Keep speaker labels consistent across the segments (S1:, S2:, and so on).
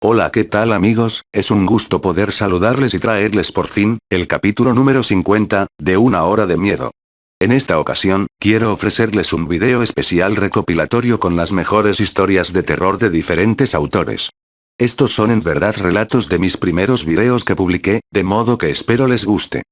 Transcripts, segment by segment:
S1: Hola, ¿qué tal amigos? Es un gusto poder saludarles y traerles por fin, el capítulo número 50, de Una Hora de Miedo. En esta ocasión, quiero ofrecerles un video especial recopilatorio con las mejores historias de terror de diferentes autores. Estos son en verdad relatos de mis primeros videos que publiqué, de modo que espero les guste.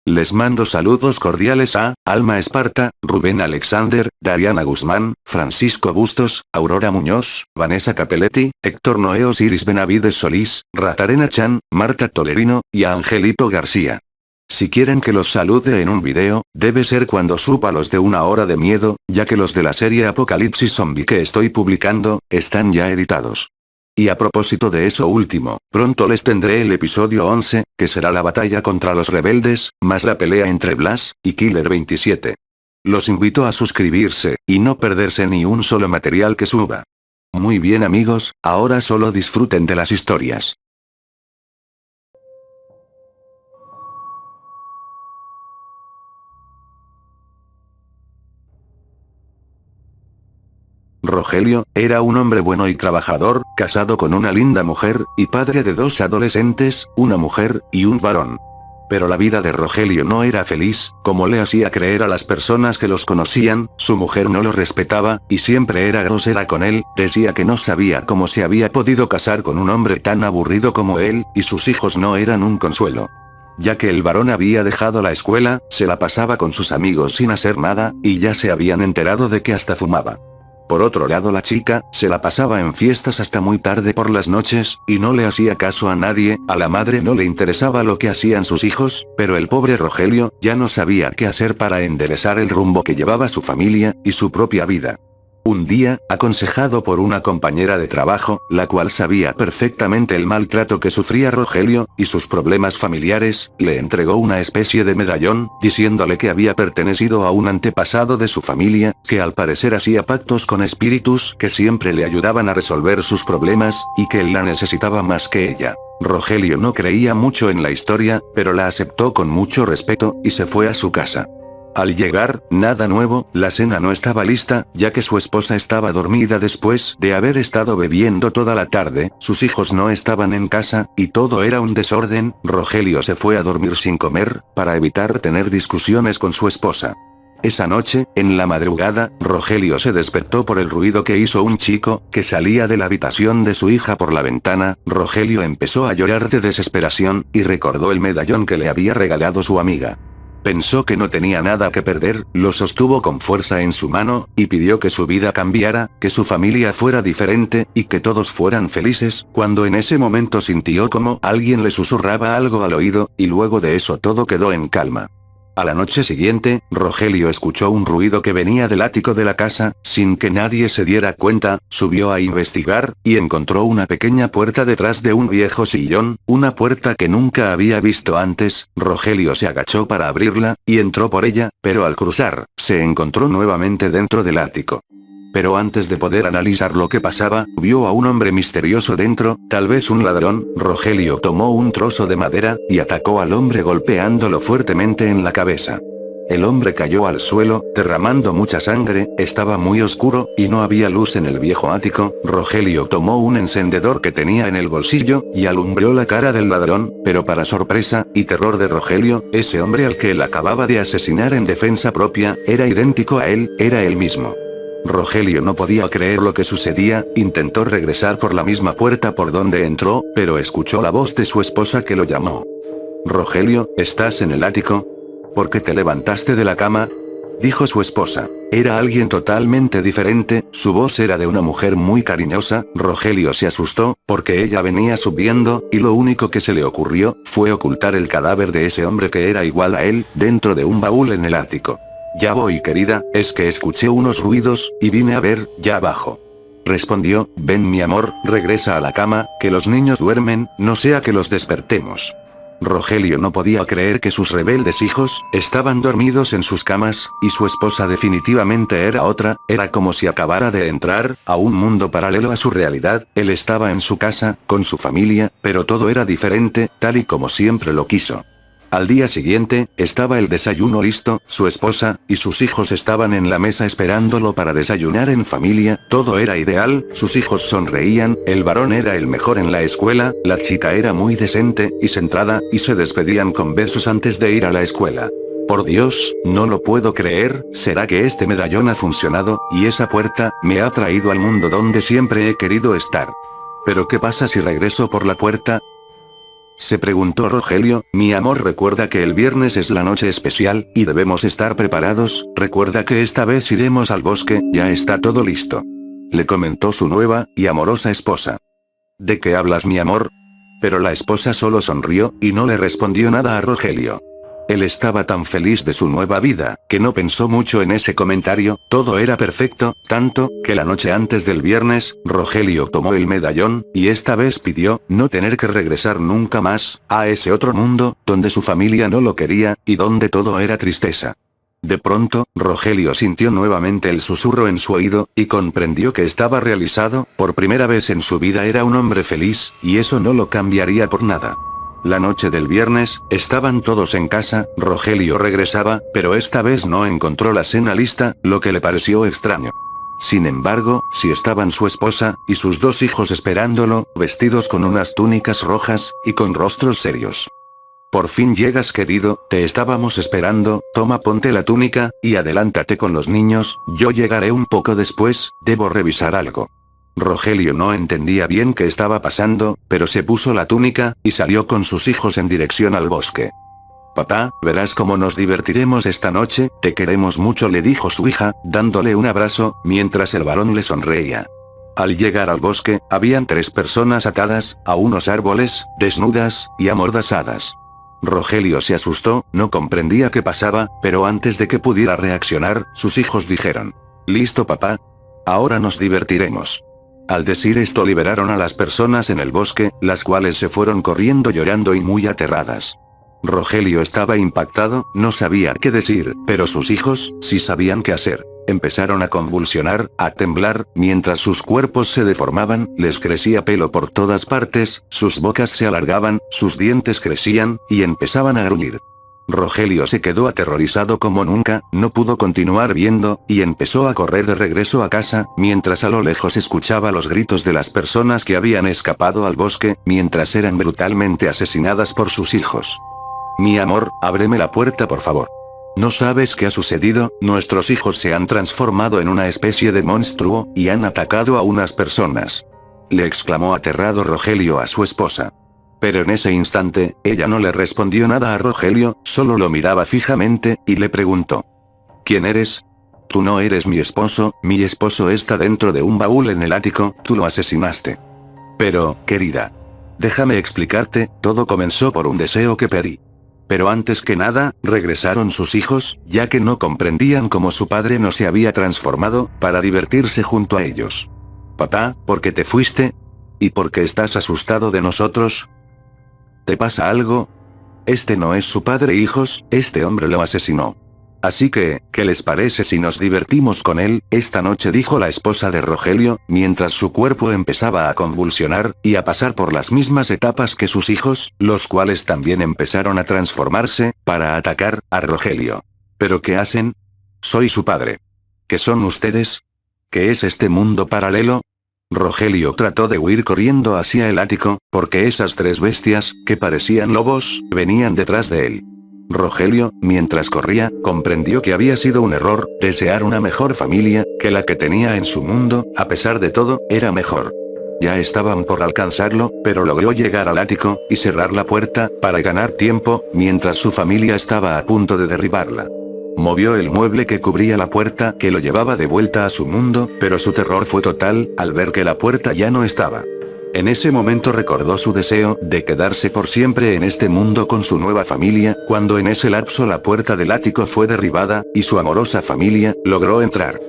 S1: Les mando saludos cordiales a Alma Esparta, Rubén Alexander, Dariana Guzmán, Francisco Bustos, Aurora Muñoz, Vanessa Capelletti, Héctor Noé Osiris Benavides Solís, Ratarena Chan, Marta Tolerino, y a Angelito García. Si quieren que los salude en un video, debe ser cuando suba los de Una Hora de Miedo, ya que los de la serie Apocalipsis Zombie que estoy publicando, están ya editados. Y a propósito de eso último, pronto les tendré el episodio 11, que será la batalla contra los rebeldes, más la pelea entre Blas y Killer 27. Los invito a suscribirse, y no perderse ni un solo material que suba. Muy bien amigos, ahora solo disfruten de las historias. Rogelio, era un hombre bueno y trabajador, casado con una linda mujer, y padre de dos adolescentes, una mujer, y un varón. Pero la vida de Rogelio no era feliz, como le hacía creer a las personas que los conocían, su mujer no lo respetaba, y siempre era grosera con él, decía que no sabía cómo se había podido casar con un hombre tan aburrido como él, y sus hijos no eran un consuelo. Ya que el varón había dejado la escuela, se la pasaba con sus amigos sin hacer nada, y ya se habían enterado de que hasta fumaba. Por otro lado la chica, se la pasaba en fiestas hasta muy tarde por las noches, y no le hacía caso a nadie, a la madre no le interesaba lo que hacían sus hijos, pero el pobre Rogelio, ya no sabía qué hacer para enderezar el rumbo que llevaba su familia, y su propia vida. Un día, aconsejado por una compañera de trabajo, la cual sabía perfectamente el maltrato que sufría Rogelio, y sus problemas familiares, le entregó una especie de medallón, diciéndole que había pertenecido a un antepasado de su familia, que al parecer hacía pactos con espíritus que siempre le ayudaban a resolver sus problemas, y que él la necesitaba más que ella. Rogelio no creía mucho en la historia, pero la aceptó con mucho respeto, y se fue a su casa. Al llegar, nada nuevo, la cena no estaba lista, ya que su esposa estaba dormida después de haber estado bebiendo toda la tarde, sus hijos no estaban en casa, y todo era un desorden. Rogelio se fue a dormir sin comer, para evitar tener discusiones con su esposa. Esa noche, en la madrugada, Rogelio se despertó por el ruido que hizo un chico, que salía de la habitación de su hija por la ventana. Rogelio empezó a llorar de desesperación, y recordó el medallón que le había regalado su amiga. Pensó que no tenía nada que perder, lo sostuvo con fuerza en su mano, y pidió que su vida cambiara, que su familia fuera diferente, y que todos fueran felices, cuando en ese momento sintió como alguien le susurraba algo al oído, y luego de eso todo quedó en calma. A la noche siguiente, Rogelio escuchó un ruido que venía del ático de la casa, sin que nadie se diera cuenta, subió a investigar, y encontró una pequeña puerta detrás de un viejo sillón, una puerta que nunca había visto antes. Rogelio se agachó para abrirla, y entró por ella, pero al cruzar, se encontró nuevamente dentro del ático. Pero antes de poder analizar lo que pasaba, vio a un hombre misterioso dentro, tal vez un ladrón. Rogelio tomó un trozo de madera, y atacó al hombre golpeándolo fuertemente en la cabeza. El hombre cayó al suelo, derramando mucha sangre, estaba muy oscuro, y no había luz en el viejo ático. Rogelio tomó un encendedor que tenía en el bolsillo, y alumbró la cara del ladrón, pero para sorpresa y terror de Rogelio, ese hombre al que él acababa de asesinar en defensa propia, era idéntico a él, era él mismo. Rogelio no podía creer lo que sucedía, intentó regresar por la misma puerta por donde entró, pero escuchó la voz de su esposa que lo llamó. «Rogelio, ¿estás en el ático? ¿Por qué te levantaste de la cama?», dijo su esposa. Era alguien totalmente diferente, su voz era de una mujer muy cariñosa. Rogelio se asustó, porque ella venía subiendo, y lo único que se le ocurrió, fue ocultar el cadáver de ese hombre que era igual a él, dentro de un baúl en el ático. «Ya voy querida, es que escuché unos ruidos, y vine a ver, ya abajo», respondió. «Ven mi amor, regresa a la cama, que los niños duermen, no sea que los despertemos». Rogelio no podía creer que sus rebeldes hijos, estaban dormidos en sus camas, y su esposa definitivamente era otra, era como si acabara de entrar, a un mundo paralelo a su realidad. Él estaba en su casa, con su familia, pero todo era diferente, tal y como siempre lo quiso. Al día siguiente, estaba el desayuno listo, su esposa, y sus hijos estaban en la mesa esperándolo para desayunar en familia, todo era ideal, sus hijos sonreían, el varón era el mejor en la escuela, la chica era muy decente, y centrada, y se despedían con besos antes de ir a la escuela. Por Dios, no lo puedo creer, ¿será que este medallón ha funcionado, y esa puerta, me ha traído al mundo donde siempre he querido estar? ¿Pero qué pasa si regreso por la puerta? Se preguntó Rogelio, mi amor, recuerda que el viernes es la noche especial, y debemos estar preparados, recuerda que esta vez iremos al bosque, ya está todo listo. Le comentó su nueva, y amorosa esposa. ¿De qué hablas, mi amor? Pero la esposa solo sonrió, y no le respondió nada a Rogelio. Él estaba tan feliz de su nueva vida, que no pensó mucho en ese comentario, todo era perfecto, tanto, que la noche antes del viernes, Rogelio tomó el medallón, y esta vez pidió, no tener que regresar nunca más, a ese otro mundo, donde su familia no lo quería, y donde todo era tristeza. De pronto, Rogelio sintió nuevamente el susurro en su oído, y comprendió que estaba realizado, por primera vez en su vida era un hombre feliz, y eso no lo cambiaría por nada. La noche del viernes, estaban todos en casa, Rogelio regresaba, pero esta vez no encontró la cena lista, lo que le pareció extraño. Sin embargo, sí estaban su esposa, y sus dos hijos esperándolo, vestidos con unas túnicas rojas, y con rostros serios. Por fin llegas, querido, te estábamos esperando, toma, ponte la túnica, y adelántate con los niños, yo llegaré un poco después, debo revisar algo. Rogelio no entendía bien qué estaba pasando, pero se puso la túnica, y salió con sus hijos en dirección al bosque. Papá, verás cómo nos divertiremos esta noche, te queremos mucho, le dijo su hija, dándole un abrazo, mientras el varón le sonreía. Al llegar al bosque, habían 3 personas atadas, a unos árboles, desnudas, y amordazadas. Rogelio se asustó, no comprendía qué pasaba, pero antes de que pudiera reaccionar, sus hijos dijeron. ¿Listo, papá? Ahora nos divertiremos. Al decir esto liberaron a las personas en el bosque, las cuales se fueron corriendo llorando y muy aterradas. Rogelio estaba impactado, no sabía qué decir, pero sus hijos, sí sabían qué hacer. Empezaron a convulsionar, a temblar, mientras sus cuerpos se deformaban, les crecía pelo por todas partes, sus bocas se alargaban, sus dientes crecían, y empezaban a gruñir. Rogelio se quedó aterrorizado como nunca, no pudo continuar viendo, y empezó a correr de regreso a casa, mientras a lo lejos escuchaba los gritos de las personas que habían escapado al bosque, mientras eran brutalmente asesinadas por sus hijos. Mi amor, ábreme la puerta por favor. ¿No sabes qué ha sucedido? Nuestros hijos se han transformado en una especie de monstruo, y han atacado a unas personas. Le exclamó aterrado Rogelio a su esposa. Pero en ese instante, ella no le respondió nada a Rogelio, solo lo miraba fijamente, y le preguntó. ¿Quién eres? Tú no eres mi esposo está dentro de un baúl en el ático, tú lo asesinaste. Pero, querida. Déjame explicarte, todo comenzó por un deseo que pedí. Pero antes que nada, regresaron sus hijos, ya que no comprendían cómo su padre no se había transformado, para divertirse junto a ellos. Papá, ¿por qué te fuiste? ¿Y por qué estás asustado de nosotros? ¿Te pasa algo? Este no es su padre, hijos, este hombre lo asesinó. Así que, ¿qué les parece si nos divertimos con él, esta noche?, dijo la esposa de Rogelio, mientras su cuerpo empezaba a convulsionar, y a pasar por las mismas etapas que sus hijos, los cuales también empezaron a transformarse, para atacar a Rogelio. ¿Pero qué hacen? Soy su padre. ¿Qué son ustedes? ¿Qué es este mundo paralelo? Rogelio trató de huir corriendo hacia el ático, porque esas 3 bestias, que parecían lobos, venían detrás de él. Rogelio, mientras corría, comprendió que había sido un error, desear una mejor familia, que la que tenía en su mundo, a pesar de todo, era mejor. Ya estaban por alcanzarlo, pero logró llegar al ático, y cerrar la puerta, para ganar tiempo, mientras su familia estaba a punto de derribarla. Movió el mueble que cubría la puerta, que lo llevaba de vuelta a su mundo, pero su terror fue total, al ver que la puerta ya no estaba. En ese momento recordó su deseo de quedarse por siempre en este mundo con su nueva familia, cuando en ese lapso la puerta del ático fue derribada, y su amorosa familia logró entrar.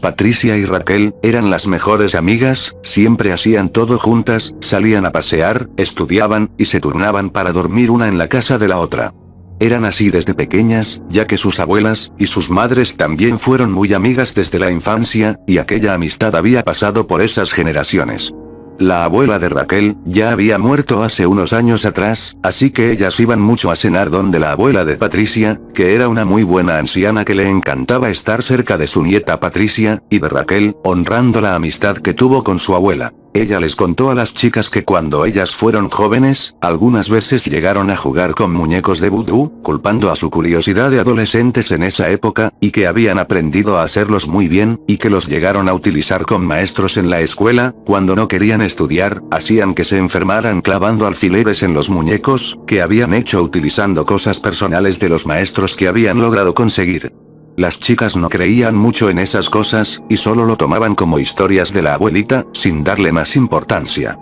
S1: Patricia y Raquel eran las mejores amigas, siempre hacían todo juntas, salían a pasear, estudiaban, y se turnaban para dormir una en la casa de la otra. Eran así desde pequeñas, ya que sus abuelas y sus madres también fueron muy amigas desde la infancia, y aquella amistad había pasado por esas generaciones. La abuela de Raquel ya había muerto hace unos años atrás, así que ellas iban mucho a cenar donde la abuela de Patricia, que era una muy buena anciana que le encantaba estar cerca de su nieta Patricia, y de Raquel, honrando la amistad que tuvo con su abuela. Ella les contó a las chicas que cuando ellas fueron jóvenes, algunas veces llegaron a jugar con muñecos de vudú, culpando a su curiosidad de adolescentes en esa época, y que habían aprendido a hacerlos muy bien, y que los llegaron a utilizar con maestros en la escuela, cuando no querían estudiar, hacían que se enfermaran clavando alfileres en los muñecos, que habían hecho utilizando cosas personales de los maestros que habían logrado conseguir. Las chicas no creían mucho en esas cosas, y solo lo tomaban como historias de la abuelita, sin darle más importancia.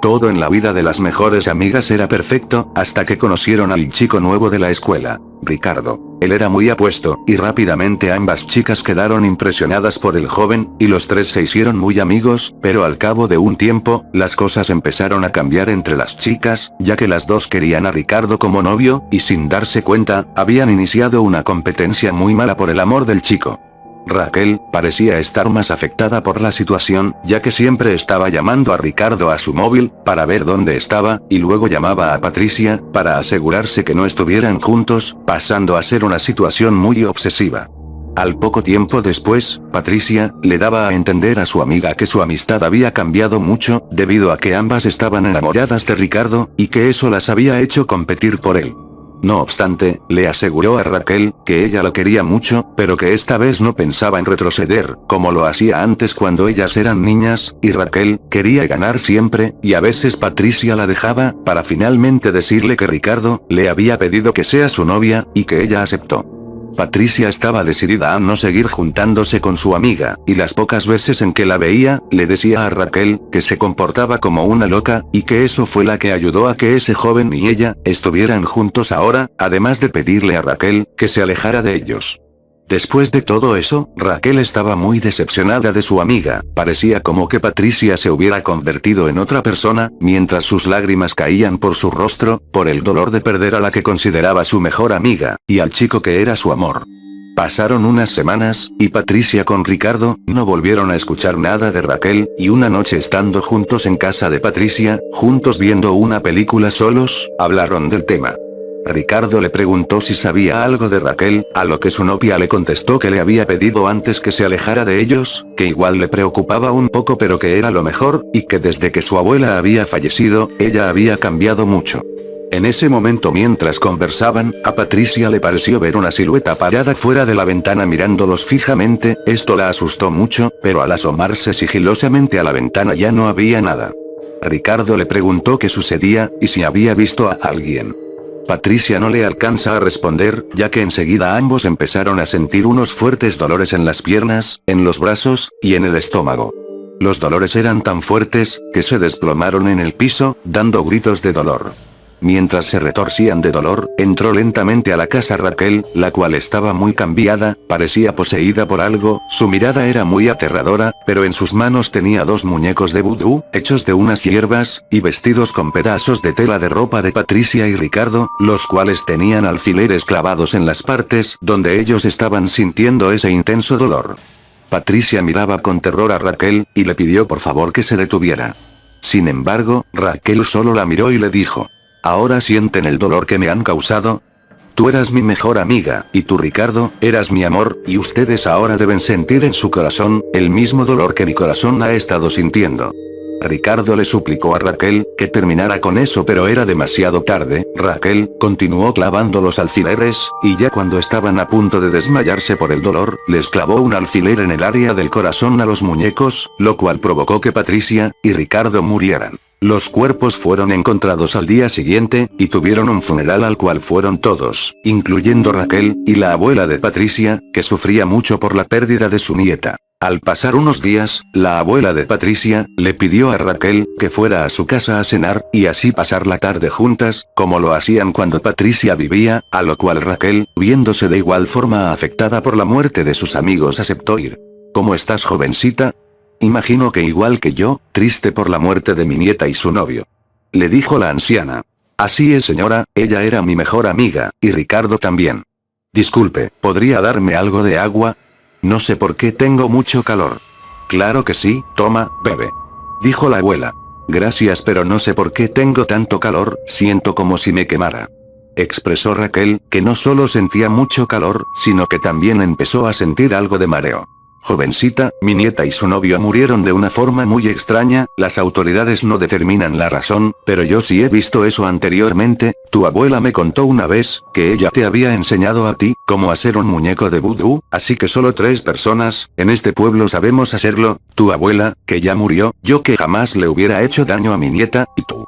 S1: Todo en la vida de las mejores amigas era perfecto, hasta que conocieron al chico nuevo de la escuela, Ricardo. Él era muy apuesto, y rápidamente ambas chicas quedaron impresionadas por el joven, y los tres se hicieron muy amigos, pero al cabo de un tiempo, las cosas empezaron a cambiar entre las chicas, ya que las dos querían a Ricardo como novio, y sin darse cuenta, habían iniciado una competencia muy mala por el amor del chico. Raquel parecía estar más afectada por la situación, ya que siempre estaba llamando a Ricardo a su móvil, para ver dónde estaba, y luego llamaba a Patricia, para asegurarse que no estuvieran juntos, pasando a ser una situación muy obsesiva. Al poco tiempo después, Patricia le daba a entender a su amiga que su amistad había cambiado mucho, debido a que ambas estaban enamoradas de Ricardo, y que eso las había hecho competir por él. No obstante, le aseguró a Raquel que ella lo quería mucho, pero que esta vez no pensaba en retroceder, como lo hacía antes cuando ellas eran niñas, y Raquel quería ganar siempre, y a veces Patricia la dejaba, para finalmente decirle que Ricardo le había pedido que sea su novia, y que ella aceptó. Patricia estaba decidida a no seguir juntándose con su amiga, y las pocas veces en que la veía, le decía a Raquel que se comportaba como una loca, y que eso fue la que ayudó a que ese joven y ella estuvieran juntos ahora, además de pedirle a Raquel que se alejara de ellos. Después de todo eso, Raquel estaba muy decepcionada de su amiga, parecía como que Patricia se hubiera convertido en otra persona, mientras sus lágrimas caían por su rostro, por el dolor de perder a la que consideraba su mejor amiga, y al chico que era su amor. Pasaron unas semanas, y Patricia con Ricardo no volvieron a escuchar nada de Raquel, y una noche estando juntos en casa de Patricia, juntos viendo una película solos, hablaron del tema. Ricardo le preguntó si sabía algo de Raquel, a lo que su novia le contestó que le había pedido antes que se alejara de ellos, que igual le preocupaba un poco pero que era lo mejor, y que desde que su abuela había fallecido, ella había cambiado mucho. En ese momento mientras conversaban, a Patricia le pareció ver una silueta parada fuera de la ventana mirándolos fijamente, esto la asustó mucho, pero al asomarse sigilosamente a la ventana ya no había nada. Ricardo le preguntó qué sucedía, y si había visto a alguien. Patricia no le alcanza a responder, ya que enseguida ambos empezaron a sentir unos fuertes dolores en las piernas, en los brazos, y en el estómago. Los dolores eran tan fuertes, que se desplomaron en el piso, dando gritos de dolor. Mientras se retorcían de dolor, entró lentamente a la casa Raquel, la cual estaba muy cambiada, parecía poseída por algo, su mirada era muy aterradora, pero en sus manos tenía dos muñecos de vudú, hechos de unas hierbas, y vestidos con pedazos de tela de ropa de Patricia y Ricardo, los cuales tenían alfileres clavados en las partes donde ellos estaban sintiendo ese intenso dolor. Patricia miraba con terror a Raquel, y le pidió por favor que se detuviera. Sin embargo, Raquel solo la miró y le dijo: ¿ahora sienten el dolor que me han causado? Tú eras mi mejor amiga, y tú Ricardo, eras mi amor, y ustedes ahora deben sentir en su corazón, el mismo dolor que mi corazón ha estado sintiendo. Ricardo le suplicó a Raquel que terminara con eso, pero era demasiado tarde. Raquel continuó clavando los alfileres, y ya cuando estaban a punto de desmayarse por el dolor, les clavó un alfiler en el área del corazón a los muñecos, lo cual provocó que Patricia y Ricardo murieran. Los cuerpos fueron encontrados al día siguiente, y tuvieron un funeral al cual fueron todos, incluyendo Raquel, y la abuela de Patricia, que sufría mucho por la pérdida de su nieta. Al pasar unos días, la abuela de Patricia le pidió a Raquel que fuera a su casa a cenar, y así pasar la tarde juntas, como lo hacían cuando Patricia vivía, a lo cual Raquel, viéndose de igual forma afectada por la muerte de sus amigos, aceptó ir. ¿Cómo estás, jovencita? Imagino que igual que yo, triste por la muerte de mi nieta y su novio. Le dijo la anciana. Así es, señora, ella era mi mejor amiga, y Ricardo también. Disculpe, ¿podría darme algo de agua? No sé por qué tengo mucho calor. Claro que sí, toma, bebe. Dijo la abuela. Gracias, pero no sé por qué tengo tanto calor, siento como si me quemara. Expresó Raquel, que no solo sentía mucho calor, sino que también empezó a sentir algo de mareo. Jovencita, mi nieta y su novio murieron de una forma muy extraña, las autoridades no determinan la razón, pero yo sí he visto eso anteriormente, tu abuela me contó una vez, que ella te había enseñado a ti, cómo hacer un muñeco de vudú, así que solo 3 personas, en este pueblo sabemos hacerlo, tu abuela, que ya murió, yo que jamás le hubiera hecho daño a mi nieta, y tú.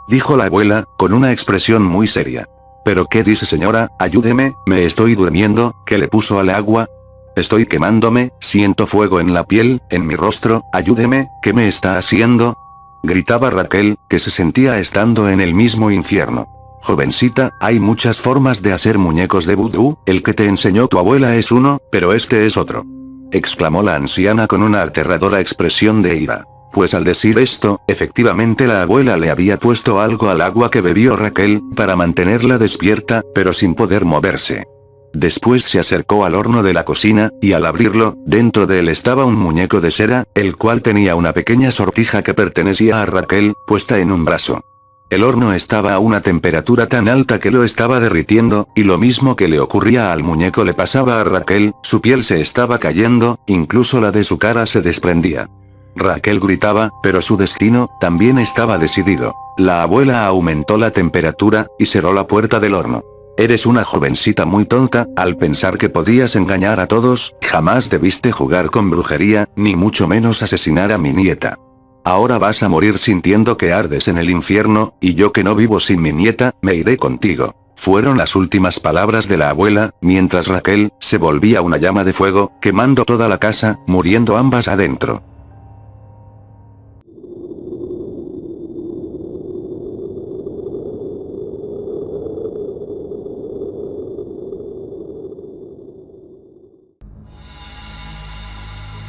S1: Dijo la abuela, con una expresión muy seria. ¿Pero qué dice, señora? Ayúdeme, me estoy durmiendo, ¿qué le puso al agua? Estoy quemándome, siento fuego en la piel, en mi rostro, ayúdeme, ¿qué me está haciendo? Gritaba Raquel, que se sentía estando en el mismo infierno. Jovencita, hay muchas formas de hacer muñecos de vudú, el que te enseñó tu abuela es uno, pero este es otro. Exclamó la anciana con una aterradora expresión de ira. Pues al decir esto, efectivamente la abuela le había puesto algo al agua que bebió Raquel, para mantenerla despierta, pero sin poder moverse. Después se acercó al horno de la cocina, y al abrirlo, dentro de él estaba un muñeco de cera, el cual tenía una pequeña sortija que pertenecía a Raquel, puesta en un brazo. El horno estaba a una temperatura tan alta que lo estaba derritiendo, y lo mismo que le ocurría al muñeco le pasaba a Raquel, su piel se estaba cayendo, incluso la de su cara se desprendía. Raquel gritaba, pero su destino, también estaba decidido. La abuela aumentó la temperatura, y cerró la puerta del horno. Eres una jovencita muy tonta, al pensar que podías engañar a todos, jamás debiste jugar con brujería, ni mucho menos asesinar a mi nieta. Ahora vas a morir sintiendo que ardes en el infierno, y yo que no vivo sin mi nieta, me iré contigo. Fueron las últimas palabras de la abuela, mientras Raquel, se volvía una llama de fuego, quemando toda la casa, muriendo ambas adentro.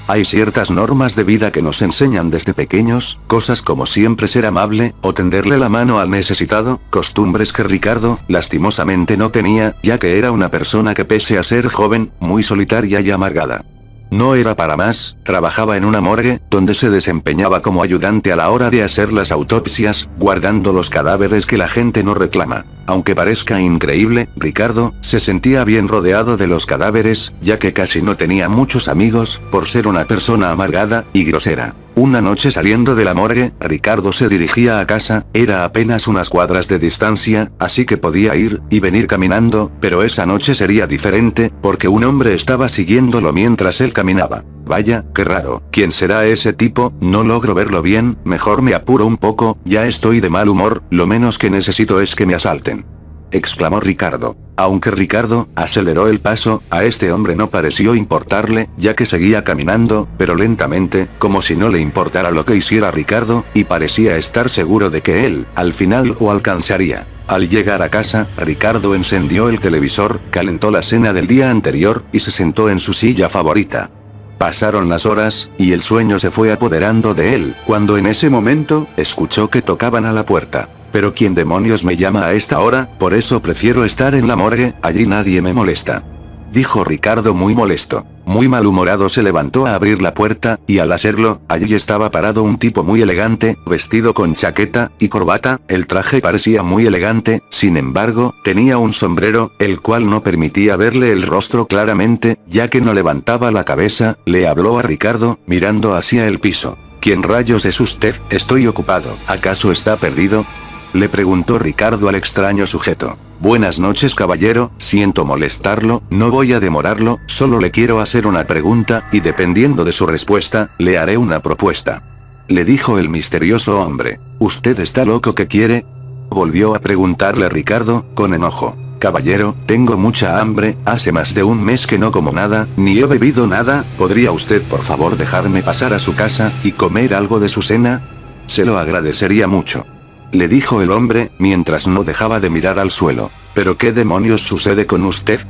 S1: Hay ciertas normas de vida que nos enseñan desde pequeños, cosas como siempre ser amable, o tenderle la mano al necesitado, costumbres que Ricardo, lastimosamente no tenía, ya que era una persona que pese a ser joven, muy solitaria y amargada. No era para más, trabajaba en una morgue, donde se desempeñaba como ayudante a la hora de hacer las autopsias, guardando los cadáveres que la gente no reclama. Aunque parezca increíble, Ricardo, se sentía bien rodeado de los cadáveres, ya que casi no tenía muchos amigos, por ser una persona amargada y grosera. Una noche saliendo de la morgue, Ricardo se dirigía a casa, era apenas unas cuadras de distancia, así que podía ir y venir caminando, pero esa noche sería diferente, porque un hombre estaba siguiéndolo mientras él caminaba. Vaya, qué raro, ¿quién será ese tipo? No logro verlo bien, mejor me apuro un poco, ya estoy de mal humor, lo menos que necesito es que me asalten. Exclamó Ricardo. Aunque Ricardo aceleró el paso, a este hombre no pareció importarle, ya que seguía caminando, pero lentamente, como si no le importara lo que hiciera Ricardo, y parecía estar seguro de que él, al final lo alcanzaría. Al llegar a casa, Ricardo encendió el televisor, calentó la cena del día anterior, y se sentó en su silla favorita. Pasaron las horas, y el sueño se fue apoderando de él, cuando en ese momento, escuchó que tocaban a la puerta. ¿Pero quién demonios me llama a esta hora? Por eso prefiero estar en la morgue, allí nadie me molesta. Dijo Ricardo muy molesto. Muy malhumorado se levantó a abrir la puerta, y al hacerlo, allí estaba parado un tipo muy elegante, vestido con chaqueta y corbata, el traje parecía muy elegante, sin embargo, tenía un sombrero, el cual no permitía verle el rostro claramente, ya que no levantaba la cabeza, le habló a Ricardo, mirando hacia el piso. ¿Quién rayos es usted? Estoy ocupado. ¿Acaso está perdido? Le preguntó Ricardo al extraño sujeto. Buenas noches, caballero, siento molestarlo, no voy a demorarlo, solo le quiero hacer una pregunta, y dependiendo de su respuesta, le haré una propuesta. Le dijo el misterioso hombre. ¿Usted está loco? ¿Qué quiere? Volvió a preguntarle Ricardo, con enojo. Caballero, tengo mucha hambre, hace más de un mes que no como nada, ni he bebido nada, ¿podría usted por favor dejarme pasar a su casa, y comer algo de su cena? Se lo agradecería mucho. Le dijo el hombre, mientras no dejaba de mirar al suelo. ¿Pero qué demonios sucede con usted?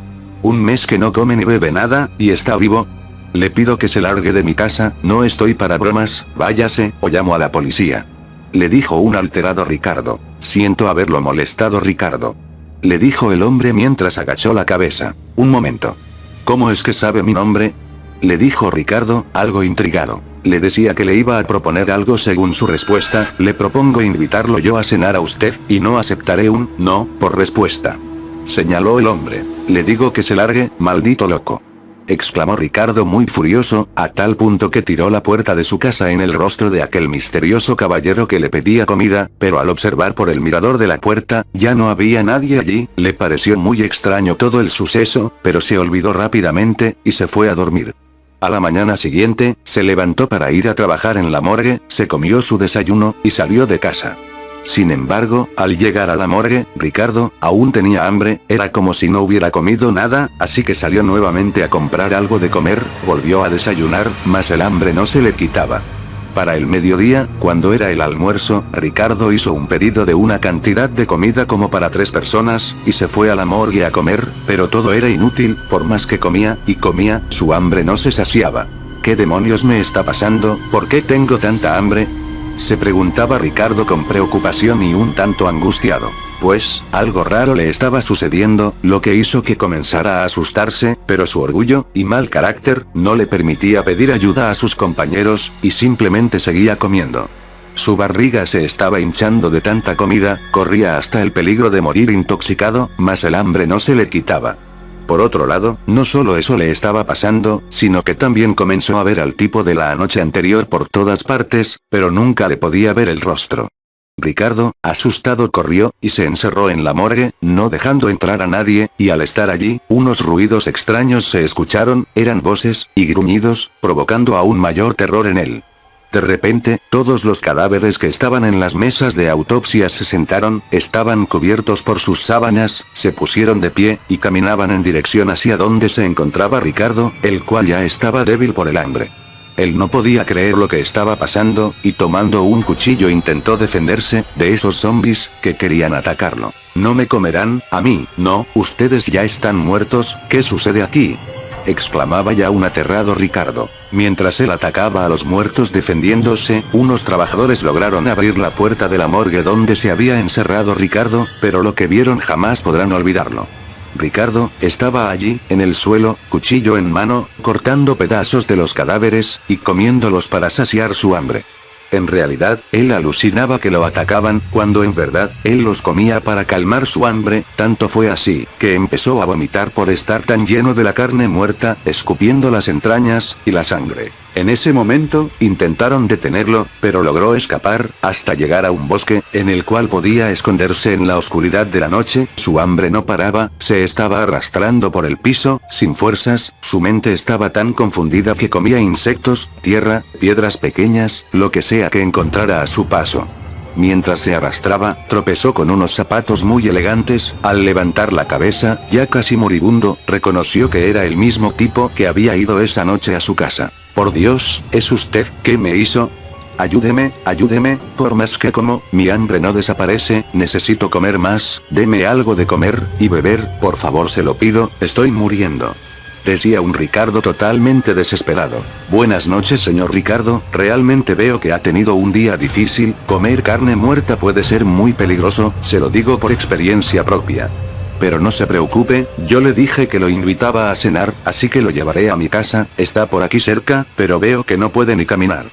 S1: Un mes que no come ni bebe nada, y está vivo. Le pido que se largue de mi casa, no estoy para bromas, váyase, o llamo a la policía. Le dijo un alterado Ricardo. Siento haberlo molestado, Ricardo. Le dijo el hombre mientras agachó la cabeza. Un momento. ¿Cómo es que sabe mi nombre? Le dijo Ricardo, algo intrigado. Le decía que le iba a proponer algo según su respuesta, le propongo invitarlo yo a cenar a usted, y no aceptaré un no por respuesta. Señaló el hombre. Le digo que se largue, maldito loco. Exclamó Ricardo muy furioso, a tal punto que tiró la puerta de su casa en el rostro de aquel misterioso caballero que le pedía comida, pero al observar por el mirador de la puerta, ya no había nadie allí, le pareció muy extraño todo el suceso, pero se olvidó rápidamente, y se fue a dormir. A la mañana siguiente, se levantó para ir a trabajar en la morgue, se comió su desayuno, y salió de casa. Sin embargo, al llegar a la morgue, Ricardo aún tenía hambre, era como si no hubiera comido nada, así que salió nuevamente a comprar algo de comer, volvió a desayunar, mas el hambre no se le quitaba. Para el mediodía, cuando era el almuerzo, Ricardo hizo un pedido de una cantidad de comida como para 3 personas, y se fue a la morgue a comer, pero todo era inútil, por más que comía, y comía, su hambre no se saciaba. ¿Qué demonios me está pasando? ¿Por qué tengo tanta hambre? Se preguntaba Ricardo con preocupación y un tanto angustiado. Pues, algo raro le estaba sucediendo, lo que hizo que comenzara a asustarse, pero su orgullo, y mal carácter, no le permitía pedir ayuda a sus compañeros, y simplemente seguía comiendo. Su barriga se estaba hinchando de tanta comida, corría hasta el peligro de morir intoxicado, mas el hambre no se le quitaba. Por otro lado, no solo eso le estaba pasando, sino que también comenzó a ver al tipo de la noche anterior por todas partes, pero nunca le podía ver el rostro. Ricardo, asustado, corrió, y se encerró en la morgue, no dejando entrar a nadie, y al estar allí, unos ruidos extraños se escucharon, eran voces, y gruñidos, provocando aún mayor terror en él. De repente, todos los cadáveres que estaban en las mesas de autopsia se sentaron, estaban cubiertos por sus sábanas, se pusieron de pie, y caminaban en dirección hacia donde se encontraba Ricardo, el cual ya estaba débil por el hambre. Él no podía creer lo que estaba pasando, y tomando un cuchillo intentó defenderse de esos zombies que querían atacarlo. No me comerán, a mí, no, ustedes ya están muertos, ¿qué sucede aquí?, exclamaba ya un aterrado Ricardo. Mientras él atacaba a los muertos defendiéndose, unos trabajadores lograron abrir la puerta de la morgue donde se había encerrado Ricardo, pero lo que vieron jamás podrán olvidarlo. Ricardo estaba allí, en el suelo, cuchillo en mano, cortando pedazos de los cadáveres, y comiéndolos para saciar su hambre. En realidad, él alucinaba que lo atacaban, cuando en verdad, él los comía para calmar su hambre, tanto fue así, que empezó a vomitar por estar tan lleno de la carne muerta, escupiendo las entrañas, y la sangre. En ese momento, intentaron detenerlo, pero logró escapar, hasta llegar a un bosque, en el cual podía esconderse en la oscuridad de la noche, su hambre no paraba, se estaba arrastrando por el piso, sin fuerzas, su mente estaba tan confundida que comía insectos, tierra, piedras pequeñas, lo que sea que encontrara a su paso. Mientras se arrastraba, tropezó con unos zapatos muy elegantes, al levantar la cabeza, ya casi moribundo, reconoció que era el mismo tipo que había ido esa noche a su casa. Por Dios, ¿es usted? ¿Qué me hizo? Ayúdeme, ayúdeme, por más que como, mi hambre no desaparece, necesito comer más, deme algo de comer, y beber, por favor se lo pido, estoy muriendo. Decía un Ricardo totalmente desesperado. Buenas noches señor Ricardo, realmente veo que ha tenido un día difícil, comer carne muerta puede ser muy peligroso, se lo digo por experiencia propia. Pero no se preocupe, yo le dije que lo invitaba a cenar, así que lo llevaré a mi casa, está por aquí cerca, pero veo que no puede ni caminar.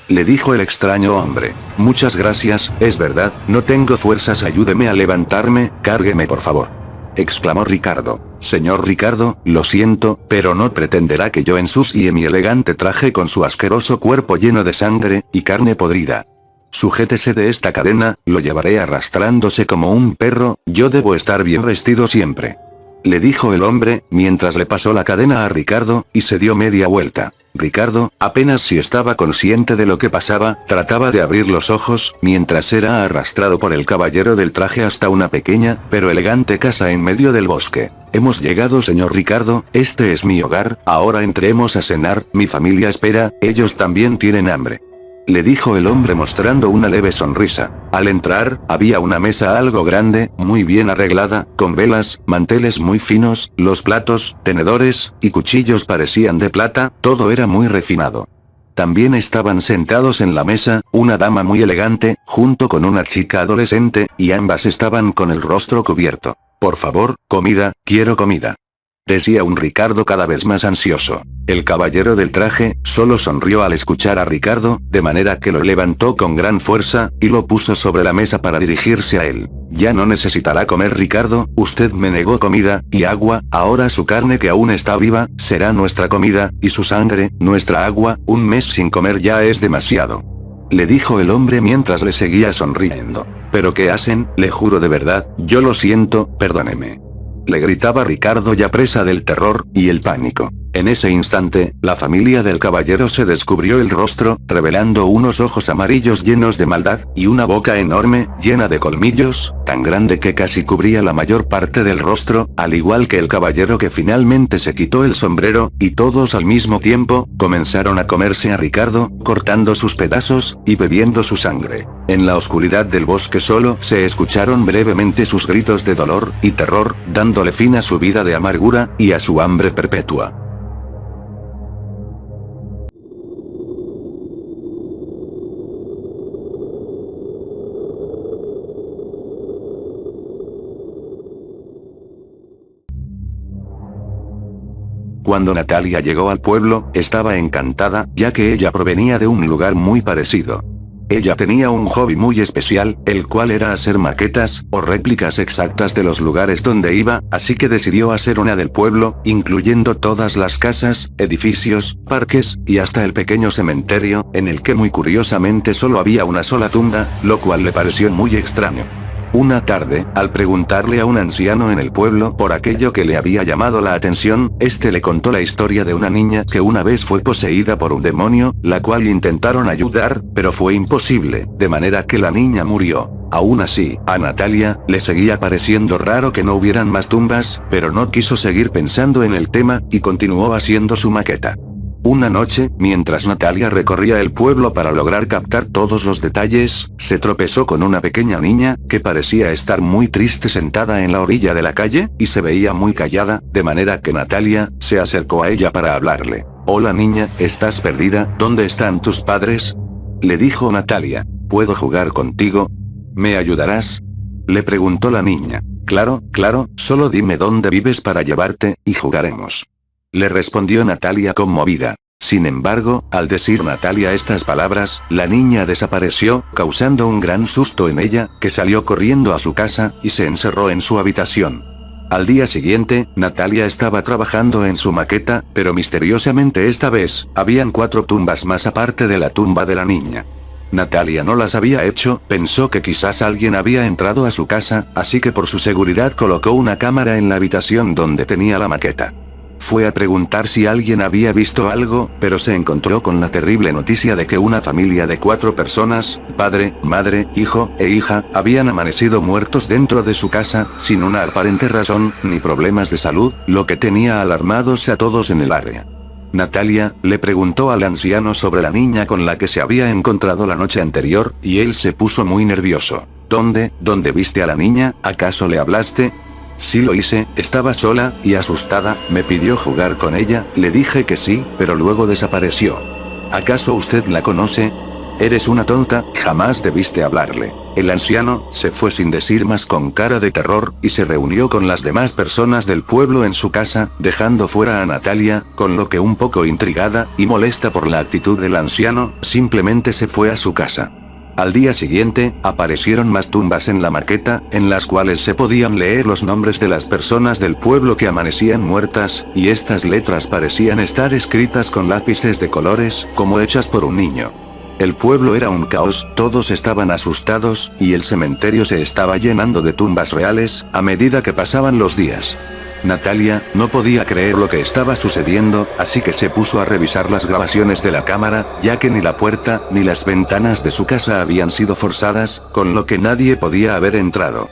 S1: Le dijo el extraño hombre. Muchas gracias, es verdad, no tengo fuerzas, ayúdeme a levantarme, cárgueme por favor. Exclamó Ricardo. Señor Ricardo, lo siento, pero no pretenderá que yo ensucie mi elegante traje con su asqueroso cuerpo lleno de sangre y carne podrida. Sujétese de esta cadena, lo llevaré arrastrándose como un perro, yo debo estar bien vestido siempre. Le dijo el hombre, mientras le pasó la cadena a Ricardo, y se dio media vuelta. Ricardo, apenas si estaba consciente de lo que pasaba, trataba de abrir los ojos, mientras era arrastrado por el caballero del traje hasta una pequeña, pero elegante casa en medio del bosque. Hemos llegado señor Ricardo, este es mi hogar, ahora entremos a cenar, mi familia espera, ellos también tienen hambre. le dijo el hombre mostrando una leve sonrisa. Al entrar, había una mesa algo grande, muy bien arreglada, con velas, manteles muy finos, los platos, tenedores, y cuchillos parecían de plata, todo era muy refinado. También estaban sentados en la mesa, una dama muy elegante, junto con una chica adolescente, y ambas estaban con el rostro cubierto. Por favor, comida, quiero comida. Decía un Ricardo cada vez más ansioso. El caballero del traje, solo sonrió al escuchar a Ricardo, de manera que lo levantó con gran fuerza, y lo puso sobre la mesa para dirigirse a él. Ya no necesitará comer Ricardo, usted me negó comida, y agua, ahora su carne que aún está viva, será nuestra comida, y su sangre, nuestra agua, un mes sin comer ya es demasiado. Le dijo el hombre mientras le seguía sonriendo. ¿Pero qué hacen? Le juro de verdad, yo lo siento, perdóneme. Le gritaba Ricardo ya presa del terror y el pánico. En ese instante, la familia del caballero se descubrió el rostro, revelando unos ojos amarillos llenos de maldad, y una boca enorme, llena de colmillos, tan grande que casi cubría la mayor parte del rostro, al igual que el caballero que finalmente se quitó el sombrero, y todos al mismo tiempo, comenzaron a comerse a Ricardo, cortando sus pedazos, y bebiendo su sangre. En la oscuridad del bosque solo se escucharon brevemente sus gritos de dolor y terror, dándole fin a su vida de amargura, y a su hambre perpetua. Cuando Natalia llegó al pueblo, estaba encantada, ya que ella provenía de un lugar muy parecido. Ella tenía un hobby muy especial, el cual era hacer maquetas, o réplicas exactas de los lugares donde iba, así que decidió hacer una del pueblo, incluyendo todas las casas, edificios, parques, y hasta el pequeño cementerio, en el que muy curiosamente solo había una sola tumba, lo cual le pareció muy extraño. Una tarde, al preguntarle a un anciano en el pueblo por aquello que le había llamado la atención, este le contó la historia de una niña que una vez fue poseída por un demonio, la cual intentaron ayudar, pero fue imposible, de manera que la niña murió. Aún así, a Natalia, le seguía pareciendo raro que no hubieran más tumbas, pero no quiso seguir pensando en el tema, y continuó haciendo su maqueta. Una noche, mientras Natalia recorría el pueblo para lograr captar todos los detalles, se tropezó con una pequeña niña, que parecía estar muy triste sentada en la orilla de la calle, y se veía muy callada, de manera que Natalia se acercó a ella para hablarle. «Hola niña, ¿estás perdida? ¿Dónde están tus padres?», le dijo Natalia. «¿Puedo jugar contigo? ¿Me ayudarás?», le preguntó la niña. «Claro, claro, solo dime dónde vives para llevarte, y jugaremos», le respondió Natalia conmovida. Sin embargo, al decir Natalia estas palabras, la niña desapareció, causando un gran susto en ella, que salió corriendo a su casa, y se encerró en su habitación. Al día siguiente, Natalia estaba trabajando en su maqueta, pero misteriosamente esta vez, habían 4 tumbas más aparte de la tumba de la niña. Natalia no las había hecho, pensó que quizás alguien había entrado a su casa, así que por su seguridad colocó una cámara en la habitación donde tenía la maqueta. Fue a preguntar si alguien había visto algo, pero se encontró con la terrible noticia de que una familia de 4 personas, padre, madre, hijo e hija, habían amanecido muertos dentro de su casa, sin una aparente razón, ni problemas de salud, lo que tenía alarmados a todos en el área. Natalia le preguntó al anciano sobre la niña con la que se había encontrado la noche anterior, y él se puso muy nervioso. ¿Dónde viste a la niña? ¿Acaso le hablaste? Sí lo hice, estaba sola, y asustada, me pidió jugar con ella, le dije que sí, pero luego desapareció. ¿Acaso usted la conoce? Eres una tonta, jamás debiste hablarle. El anciano se fue sin decir más con cara de terror, y se reunió con las demás personas del pueblo en su casa, dejando fuera a Natalia, con lo que un poco intrigada, y molesta por la actitud del anciano, simplemente se fue a su casa. Al día siguiente, aparecieron más tumbas en la maqueta, en las cuales se podían leer los nombres de las personas del pueblo que amanecían muertas, y estas letras parecían estar escritas con lápices de colores, como hechas por un niño. El pueblo era un caos, todos estaban asustados, y el cementerio se estaba llenando de tumbas reales, a medida que pasaban los días. Natalia no podía creer lo que estaba sucediendo, así que se puso a revisar las grabaciones de la cámara, ya que ni la puerta ni las ventanas de su casa habían sido forzadas, con lo que nadie podía haber entrado.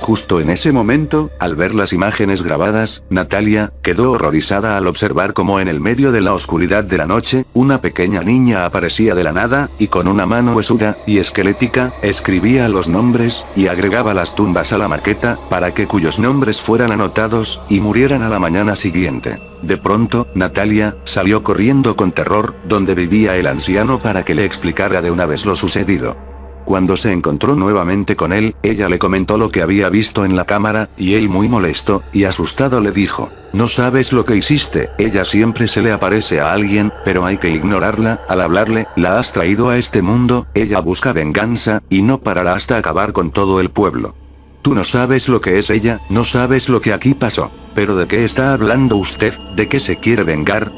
S1: Justo en ese momento, al ver las imágenes grabadas, Natalia quedó horrorizada al observar cómo en el medio de la oscuridad de la noche, una pequeña niña aparecía de la nada, y con una mano huesuda y esquelética, escribía los nombres, y agregaba las tumbas a la maqueta, para que cuyos nombres fueran anotados, y murieran a la mañana siguiente. De pronto, Natalia salió corriendo con terror, donde vivía el anciano para que le explicara de una vez lo sucedido. Cuando se encontró nuevamente con él, ella le comentó lo que había visto en la cámara, y él muy molesto y asustado le dijo: "No sabes lo que hiciste, ella siempre se le aparece a alguien, pero hay que ignorarla, al hablarle, la has traído a este mundo, ella busca venganza, y no parará hasta acabar con todo el pueblo. Tú no sabes lo que es ella, no sabes lo que aquí pasó. ¿Pero de qué está hablando usted? ¿De qué se quiere vengar?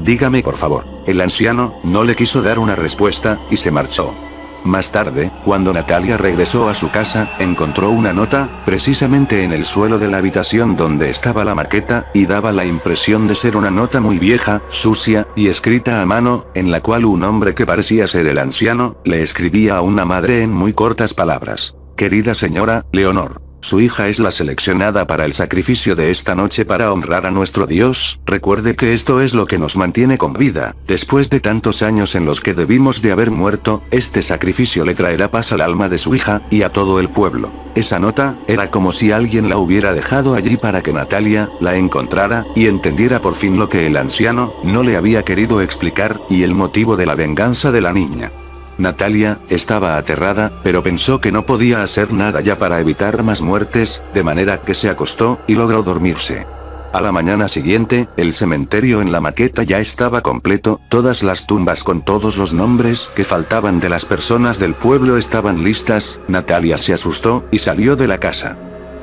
S1: Dígame por favor". El anciano no le quiso dar una respuesta, y se marchó. Más tarde, cuando Natalia regresó a su casa, encontró una nota, precisamente en el suelo de la habitación donde estaba la maqueta, y daba la impresión de ser una nota muy vieja, sucia, y escrita a mano, en la cual un hombre que parecía ser el anciano, le escribía a una madre en muy cortas palabras: "Querida señora, Leonor. Su hija es la seleccionada para el sacrificio de esta noche para honrar a nuestro Dios. Recuerde que esto es lo que nos mantiene con vida. Después de tantos años en los que debimos de haber muerto, este sacrificio le traerá paz al alma de su hija, y a todo el pueblo". Esa nota, era como si alguien la hubiera dejado allí para que Natalia la encontrara, y entendiera por fin lo que el anciano no le había querido explicar, y el motivo de la venganza de la niña. Natalia estaba aterrada, pero pensó que no podía hacer nada ya para evitar más muertes, de manera que se acostó, y logró dormirse. A la mañana siguiente, el cementerio en la maqueta ya estaba completo, todas las tumbas con todos los nombres que faltaban de las personas del pueblo estaban listas. Natalia se asustó, y salió de la casa.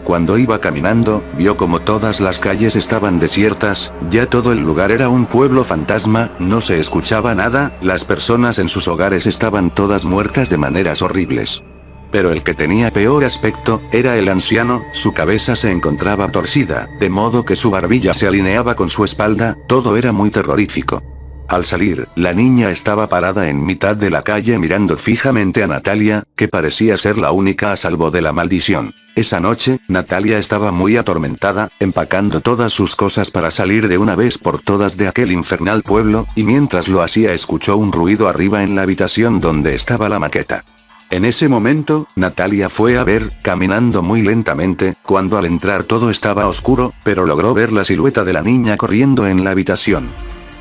S1: Cuando iba caminando, vio como todas las calles estaban desiertas, ya todo el lugar era un pueblo fantasma, no se escuchaba nada, las personas en sus hogares estaban todas muertas de maneras horribles. Pero el que tenía peor aspecto, era el anciano, su cabeza se encontraba torcida, de modo que su barbilla se alineaba con su espalda, todo era muy terrorífico. Al salir, la niña estaba parada en mitad de la calle mirando fijamente a Natalia, que parecía ser la única a salvo de la maldición. Esa noche, Natalia estaba muy atormentada, empacando todas sus cosas para salir de una vez por todas de aquel infernal pueblo, y mientras lo hacía escuchó un ruido arriba en la habitación donde estaba la maqueta. En ese momento, Natalia fue a ver, caminando muy lentamente, cuando al entrar todo estaba oscuro, pero logró ver la silueta de la niña corriendo en la habitación.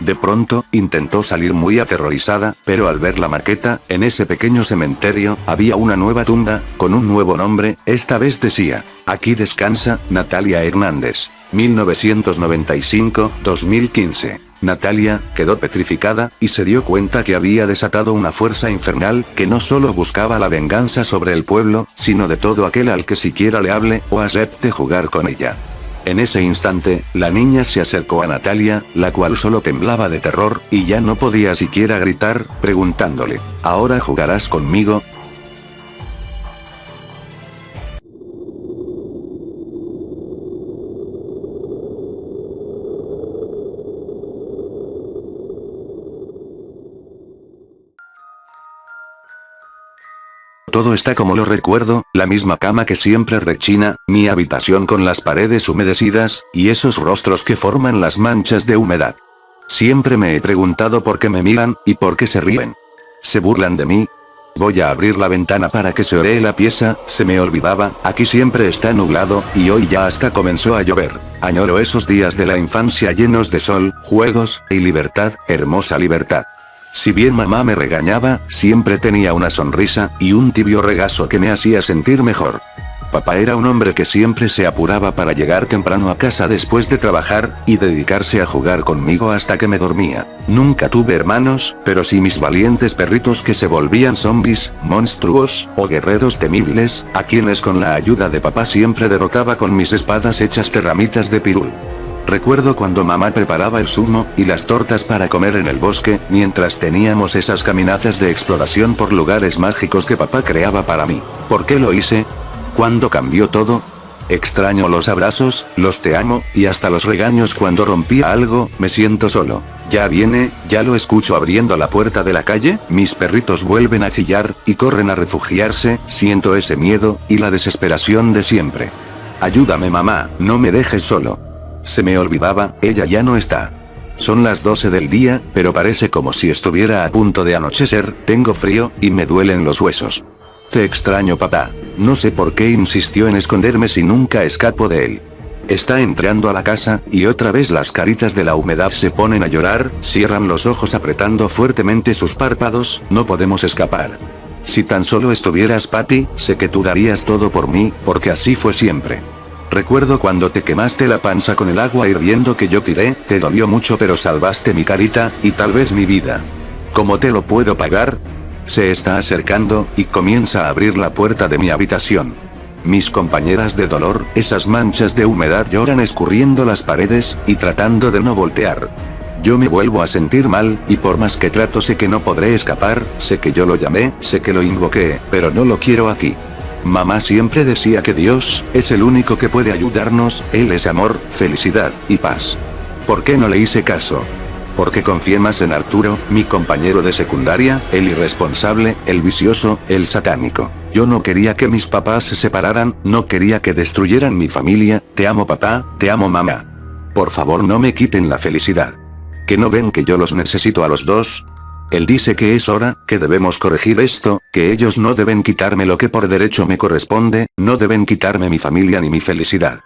S1: De pronto, intentó salir muy aterrorizada, pero al ver la maqueta, en ese pequeño cementerio, había una nueva tumba, con un nuevo nombre, esta vez decía: "Aquí descansa, Natalia Hernández. 1995-2015. Natalia quedó petrificada, y se dio cuenta que había desatado una fuerza infernal, que no solo buscaba la venganza sobre el pueblo, sino de todo aquel al que siquiera le hable, o acepte jugar con ella. En ese instante, la niña se acercó a Natalia, la cual solo temblaba de terror, y ya no podía siquiera gritar, preguntándole: "¿Ahora jugarás conmigo?". Todo está como lo recuerdo, la misma cama que siempre rechina, mi habitación con las paredes humedecidas, y esos rostros que forman las manchas de humedad. Siempre me he preguntado por qué me miran, y por qué se ríen. ¿Se burlan de mí? Voy a abrir la ventana para que se oree la pieza, se me olvidaba, aquí siempre está nublado, y hoy ya hasta comenzó a llover. Añoro esos días de la infancia llenos de sol, juegos, y libertad, hermosa libertad. Si bien mamá me regañaba, siempre tenía una sonrisa, y un tibio regazo que me hacía sentir mejor. Papá era un hombre que siempre se apuraba para llegar temprano a casa después de trabajar, y dedicarse a jugar conmigo hasta que me dormía. Nunca tuve hermanos, pero sí mis valientes perritos que se volvían zombies, monstruos, o guerreros temibles, a quienes con la ayuda de papá siempre derrotaba con mis espadas hechas de ramitas de pirul. Recuerdo cuando mamá preparaba el zumo, y las tortas para comer en el bosque, mientras teníamos esas caminatas de exploración por lugares mágicos que papá creaba para mí. ¿Por qué lo hice? ¿Cuándo cambió todo? Extraño los abrazos, los te amo, y hasta los regaños cuando rompía algo, me siento solo. Ya viene, ya lo escucho abriendo la puerta de la calle, mis perritos vuelven a chillar, y corren a refugiarse, siento ese miedo, y la desesperación de siempre. Ayúdame mamá, no me dejes solo. Se me olvidaba, ella ya no está. Son las 12 del día, pero parece como si estuviera a punto de anochecer, tengo frío, y me duelen los huesos. Te extraño papá. No sé por qué insistió en esconderme si nunca escapo de él. Está entrando a la casa, y otra vez las caritas de la humedad se ponen a llorar, cierran los ojos apretando fuertemente sus párpados, no podemos escapar. Si tan solo estuvieras papi, sé que tú darías todo por mí, porque así fue siempre. Recuerdo cuando te quemaste la panza con el agua hirviendo que yo tiré, te dolió mucho pero salvaste mi carita, y tal vez mi vida. ¿Cómo te lo puedo pagar? Se está acercando, y comienza a abrir la puerta de mi habitación. Mis compañeras de dolor, esas manchas de humedad lloran escurriendo las paredes, y tratando de no voltear. Yo me vuelvo a sentir mal, y por más que trato sé que no podré escapar, sé que yo lo llamé, sé que lo invoqué, pero no lo quiero aquí. Mamá siempre decía que Dios es el único que puede ayudarnos, Él es amor, felicidad y paz. ¿Por qué no le hice caso? Porque confié más en Arturo, mi compañero de secundaria, el irresponsable, el vicioso, el satánico. Yo no quería que mis papás se separaran, no quería que destruyeran mi familia, te amo papá, te amo mamá. Por favor no me quiten la felicidad. ¿Que no ven que yo los necesito a los dos? Él dice que es hora, que debemos corregir esto, que ellos no deben quitarme lo que por derecho me corresponde, no deben quitarme mi familia ni mi felicidad.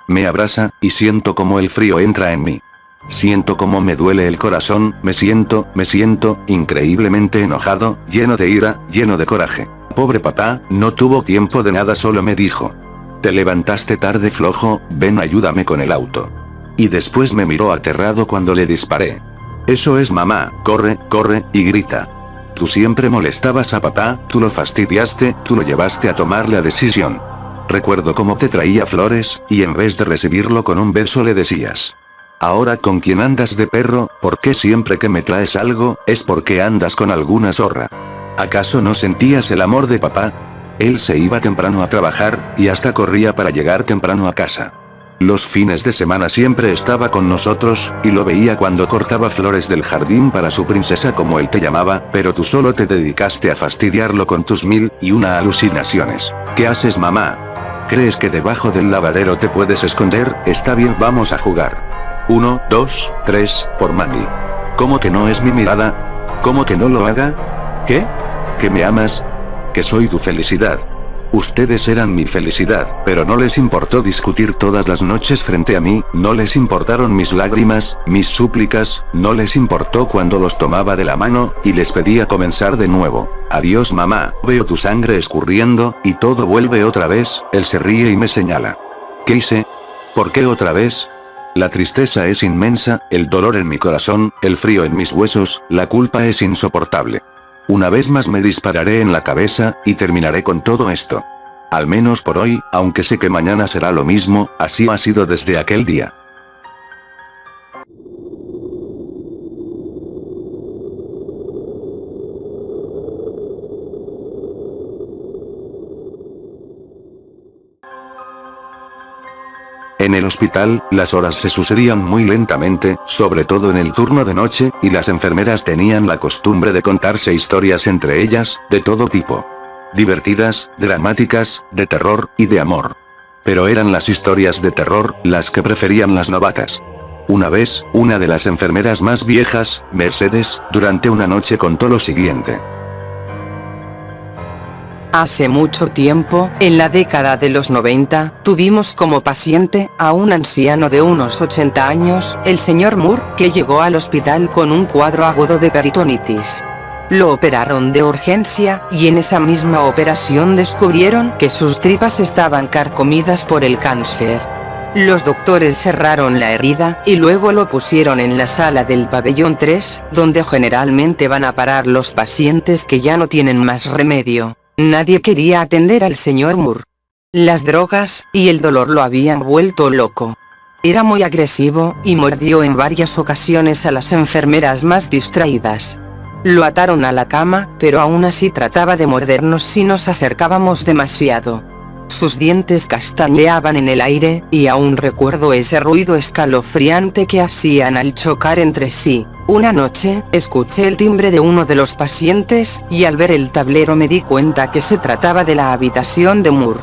S1: Me abraza, y siento como el frío entra en mí. Siento como me duele el corazón, me siento increíblemente enojado, lleno de ira, lleno de coraje. Pobre papá, no tuvo tiempo de nada, solo me dijo: te levantaste tarde flojo, ven ayúdame con el auto. Y después me miró aterrado cuando le disparé. Eso es mamá, corre, corre, y grita. Tú siempre molestabas a papá, tú lo fastidiaste, tú lo llevaste a tomar la decisión. Recuerdo cómo te traía flores, y en vez de recibirlo con un beso le decías: ahora con quién andas de perro, ¿por qué siempre que me traes algo, es porque andas con alguna zorra? ¿Acaso no sentías el amor de papá? Él se iba temprano a trabajar, y hasta corría para llegar temprano a casa. Los fines de semana siempre estaba con nosotros, y lo veía cuando cortaba flores del jardín para su princesa como él te llamaba, pero tú solo te dedicaste a fastidiarlo con tus 1001 alucinaciones. ¿Qué haces mamá? ¿Crees que debajo del lavadero te puedes esconder? Está bien, vamos a jugar. 1, 2, 3, por mami. ¿Cómo que no es mi mirada? ¿Cómo que no lo haga? ¿Qué? ¿Que me amas? ¿Que soy tu felicidad? Ustedes eran mi felicidad, pero no les importó discutir todas las noches frente a mí, no les importaron mis lágrimas, mis súplicas, no les importó cuando los tomaba de la mano, y les pedía comenzar de nuevo. Adiós mamá, veo tu sangre escurriendo, y todo vuelve otra vez, él se ríe y me señala. ¿Qué hice? ¿Por qué otra vez? La tristeza es inmensa, el dolor en mi corazón, el frío en mis huesos, la culpa es insoportable. Una vez más me dispararé en la cabeza, y terminaré con todo esto. Al menos por hoy, aunque sé que mañana será lo mismo, así ha sido desde aquel día. En el hospital, las horas se sucedían muy lentamente, sobre todo en el turno de noche, y las enfermeras tenían la costumbre de contarse historias entre ellas, de todo tipo. Divertidas, dramáticas, de terror, y de amor. Pero eran las historias de terror, las que preferían las novatas. Una vez, una de las enfermeras más viejas, Mercedes, durante una noche contó lo siguiente.
S2: Hace mucho tiempo, en la década de los 90, tuvimos como paciente a un anciano de unos 80 años, el señor Moore, que llegó al hospital con un cuadro agudo de peritonitis. Lo operaron de urgencia, y en esa misma operación descubrieron que sus tripas estaban carcomidas por el cáncer. Los doctores cerraron la herida, y luego lo pusieron en la sala del pabellón 3, donde generalmente van a parar los pacientes que ya no tienen más remedio. Nadie quería atender al señor Moore. Las drogas y el dolor lo habían vuelto loco. Era muy agresivo, y mordió en varias ocasiones a las enfermeras más distraídas. Lo ataron a la cama, pero aún así trataba de mordernos si nos acercábamos demasiado. Sus dientes castañeaban en el aire, y aún recuerdo ese ruido escalofriante que hacían al chocar entre sí. Una noche, escuché el timbre de uno de los pacientes, y al ver el tablero me di cuenta que se trataba de la habitación de Moore.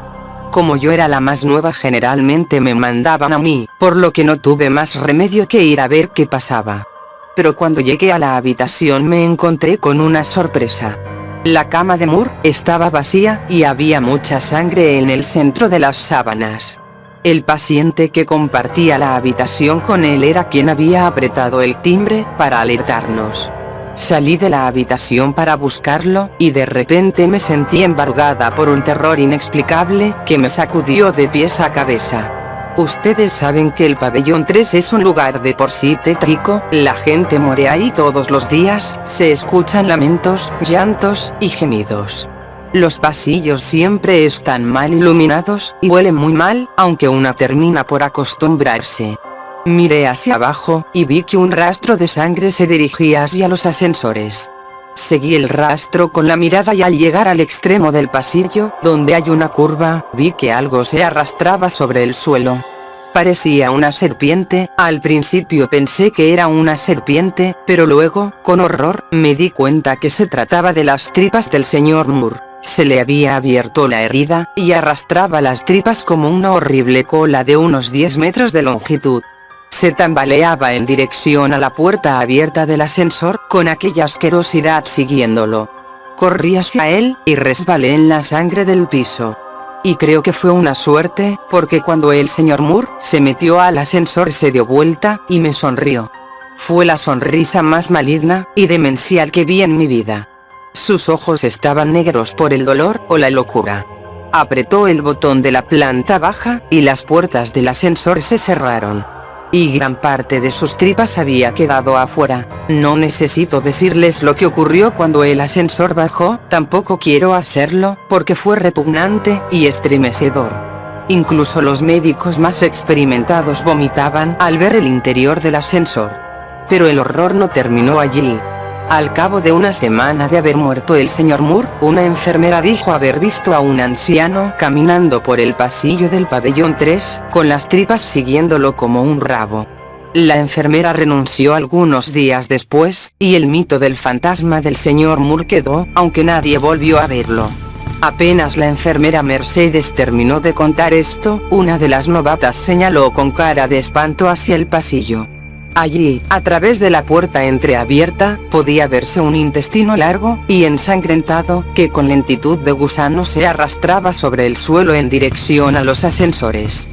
S2: Como yo era la más nueva, generalmente me mandaban a mí, por lo que no tuve más remedio que ir a ver qué pasaba. Pero cuando llegué a la habitación me encontré con una sorpresa. La cama de Moore estaba vacía y había mucha sangre en el centro de las sábanas. El paciente que compartía la habitación con él era quien había apretado el timbre para alertarnos. Salí de la habitación para buscarlo, y de repente me sentí embargada por un terror inexplicable que me sacudió de pies a cabeza. Ustedes saben que el pabellón 3 es un lugar de por sí tétrico, la gente muere ahí todos los días, se escuchan lamentos, llantos y gemidos. Los pasillos siempre están mal iluminados y huelen muy mal, aunque una termina por acostumbrarse. Miré hacia abajo, y vi que un rastro de sangre se dirigía hacia los ascensores. Seguí el rastro con la mirada y al llegar al extremo del pasillo, donde hay una curva, vi que algo se arrastraba sobre el suelo. Parecía una serpiente. Al principio pensé que era una serpiente, pero luego, con horror, me di cuenta que se trataba de las tripas del señor Moore. Se le había abierto la herida, y arrastraba las tripas como una horrible cola de unos 10 metros de longitud. Se tambaleaba en dirección a la puerta abierta del ascensor, con aquella asquerosidad siguiéndolo. Corrí hacia él, y resbalé en la sangre del piso. Y creo que fue una suerte, porque cuando el señor Moore se metió al ascensor se dio vuelta, y me sonrió. Fue la sonrisa más maligna y demencial que vi en mi vida. Sus ojos estaban negros por el dolor o la locura. Apretó el botón de la planta baja, y las puertas del ascensor se cerraron. Y gran parte de sus tripas había quedado afuera. No necesito decirles lo que ocurrió cuando el ascensor bajó, tampoco quiero hacerlo, porque fue repugnante y estremecedor. Incluso los médicos más experimentados vomitaban al ver el interior del ascensor. Pero el horror no terminó allí. Al cabo de una semana de haber muerto el señor Moore, una enfermera dijo haber visto a un anciano caminando por el pasillo del pabellón 3, con las tripas siguiéndolo como un rabo. La enfermera renunció algunos días después, y el mito del fantasma del señor Moore quedó, aunque nadie volvió a verlo. Apenas la enfermera Mercedes terminó de contar esto, una de las novatas señaló con cara de espanto hacia el pasillo. Allí, a través de la puerta entreabierta, podía verse un intestino largo y ensangrentado, que con lentitud de gusano se arrastraba sobre el suelo en dirección a los ascensores.